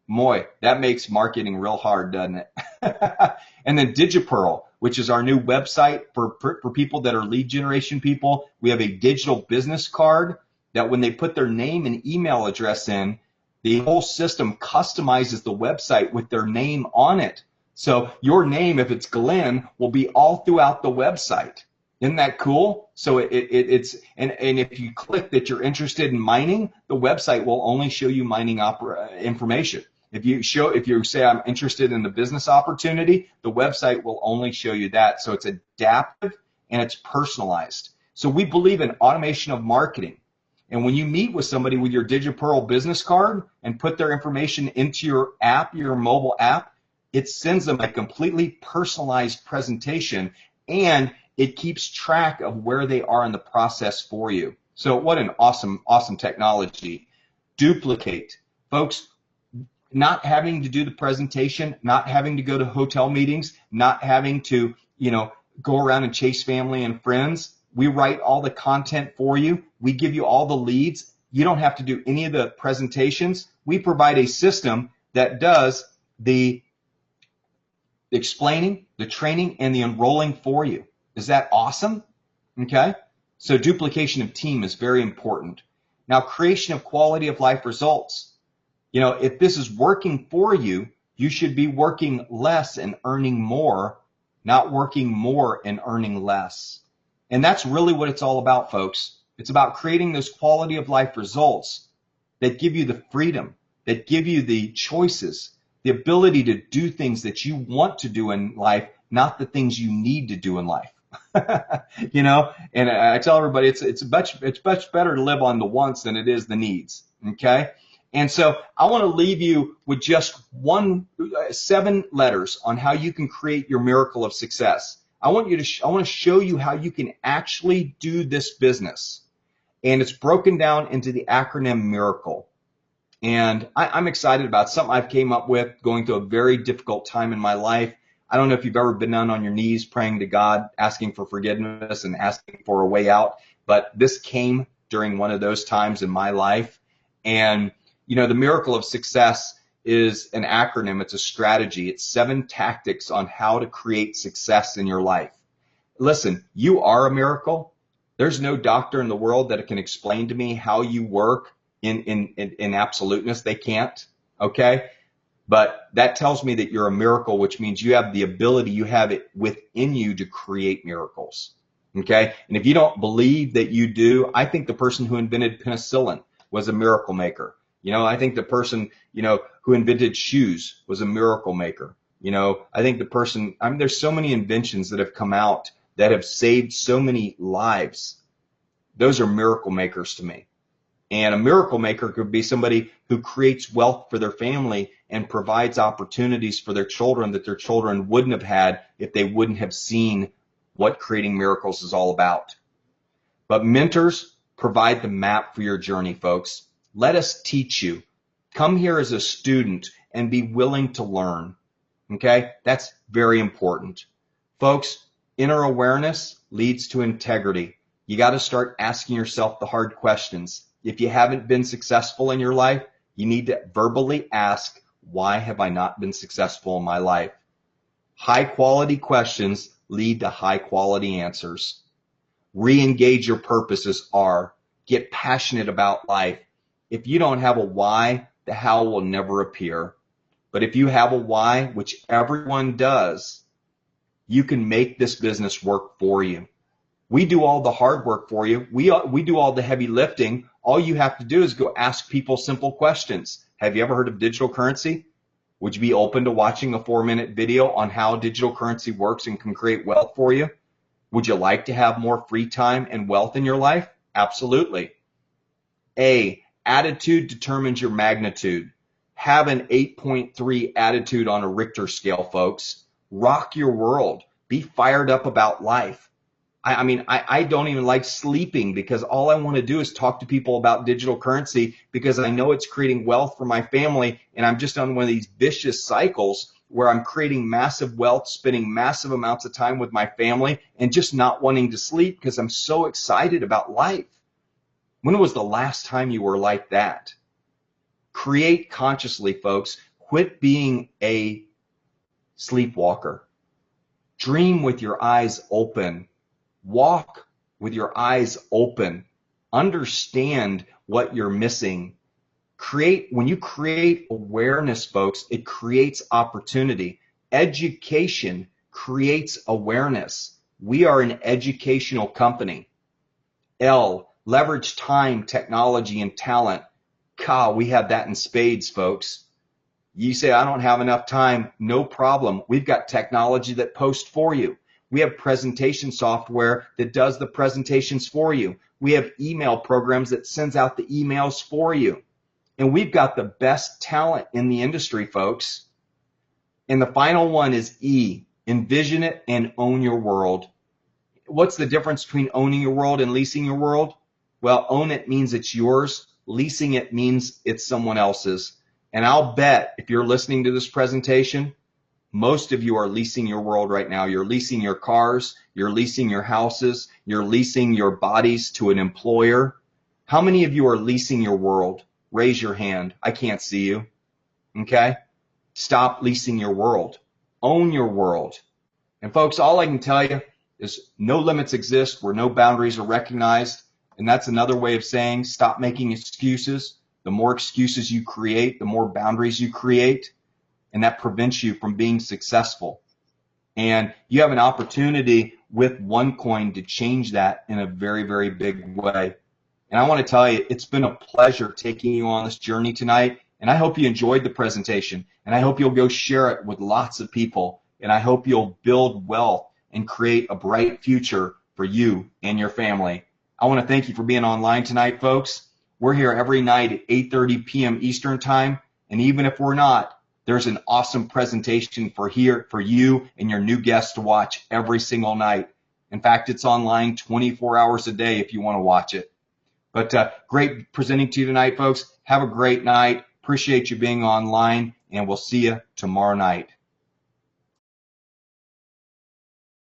Moy, that makes marketing real hard, doesn't it? And then DigiPearl, which is our new website for people that are lead generation people. We have a digital business card that when they put their name and email address in, the whole system customizes the website with their name on it. So your name, if it's Glenn, will be all throughout the website. Isn't that cool? So it's if you click that you're interested in mining, the website will only show you mining information. If you say I'm interested in the business opportunity, the website will only show you that. So it's adaptive and it's personalized. So we believe in automation of marketing. And when you meet with somebody with your DigiPearl business card and put their information into your app, your mobile app, it sends them a completely personalized presentation, and it keeps track of where they are in the process for you. So what an awesome, awesome technology. Duplicate. Folks, not having to do the presentation, not having to go to hotel meetings, not having to, go around and chase family and friends. We write all the content for you. We give you all the leads. You don't have to do any of the presentations. We provide a system that does the explaining, the training, and the enrolling for you. Is that awesome? Okay. So duplication of team is very important. Now, creation of quality of life results. If this is working for you, you should be working less and earning more, not working more and earning less. And that's really what it's all about, folks. It's about creating those quality of life results that give you the freedom, that give you the choices, the ability to do things that you want to do in life, not the things you need to do in life. And I tell everybody it's much better to live on the wants than it is the needs. Okay. And so I want to leave you with just 7 letters on how you can create your miracle of success. I want to show you how you can actually do this business. And it's broken down into the acronym MIRACLE. And I'm excited about something I've came up with going through a very difficult time in my life. I don't know if you've ever been down on your knees praying to God, asking for forgiveness and asking for a way out, but this came during one of those times in my life. And, the miracle of success is an acronym. It's a strategy. It's 7 tactics on how to create success in your life. Listen, you are a miracle. There's no doctor in the world that can explain to me how you work in absoluteness. They can't. Okay. But that tells me that you're a miracle, which means you have the ability, you have it within you to create miracles. Okay. And if you don't believe that you do, I think the person who invented penicillin was a miracle maker. I think the person, who invented shoes was a miracle maker. I think the person, there's so many inventions that have come out that have saved so many lives. Those are miracle makers to me. And a miracle maker could be somebody who creates wealth for their family and provides opportunities for their children that their children wouldn't have had if they wouldn't have seen what creating miracles is all about. But mentors provide the map for your journey, folks. Let us teach you. Come here as a student and be willing to learn. Okay? That's very important. Folks, inner awareness leads to integrity. You got to start asking yourself the hard questions. If you haven't been successful in your life, you need to verbally ask, why have I not been successful in my life? High quality questions lead to high quality answers. Re-engage your purposes are. Get passionate about life. If you don't have a why, the how will never appear. But if you have a why, which everyone does, you can make this business work for you. We do all the hard work for you. We do all the heavy lifting. All you have to do is go ask people simple questions. Have you ever heard of digital currency? Would you be open to watching a 4-minute video on how digital currency works and can create wealth for you? Would you like to have more free time and wealth in your life? Absolutely. A, attitude determines your magnitude. Have an 8.3 attitude on a Richter scale, folks. Rock your world. Be fired up about life. I don't even like sleeping because all I want to do is talk to people about digital currency because I know it's creating wealth for my family, and I'm just on one of these vicious cycles where I'm creating massive wealth, spending massive amounts of time with my family, and just not wanting to sleep because I'm so excited about life. When was the last time you were like that? Create consciously, folks. Quit being a sleepwalker. Dream with your eyes open. Walk with your eyes open. Understand what you're missing. When you create awareness, folks, it creates opportunity. Education creates awareness. We are an educational company. L, leverage time, technology, and talent. We have that in spades, folks. You say, I don't have enough time. No problem. We've got technology that posts for you. We have presentation software that does the presentations for you. We have email programs that sends out the emails for you. And we've got the best talent in the industry, folks. And the final one is E, envision it and own your world. What's the difference between owning your world and leasing your world? Well, own it means it's yours. Leasing it means it's someone else's. And I'll bet if you're listening to this presentation, most of you are leasing your world right now. You're leasing your cars. You're leasing your houses. You're leasing your bodies to an employer. How many of you are leasing your world? Raise your hand. I can't see you. Okay? Stop leasing your world. Own your world. And folks, all I can tell you is no limits exist where no boundaries are recognized. And that's another way of saying stop making excuses. The more excuses you create, the more boundaries you create. And that prevents you from being successful. And you have an opportunity with OneCoin to change that in a very, very big way. And I want to tell you, it's been a pleasure taking you on this journey tonight. And I hope you enjoyed the presentation. And I hope you'll go share it with lots of people. And I hope you'll build wealth and create a bright future for you and your family. I want to thank you for being online tonight, folks. We're here every night at 8:30 p.m. Eastern Time. And even if we're not, there's an awesome presentation for you and your new guests to watch every single night. In fact, it's online 24 hours a day if you want to watch it. But great presenting to you tonight, folks. Have a great night. Appreciate you being online, and we'll see you tomorrow night.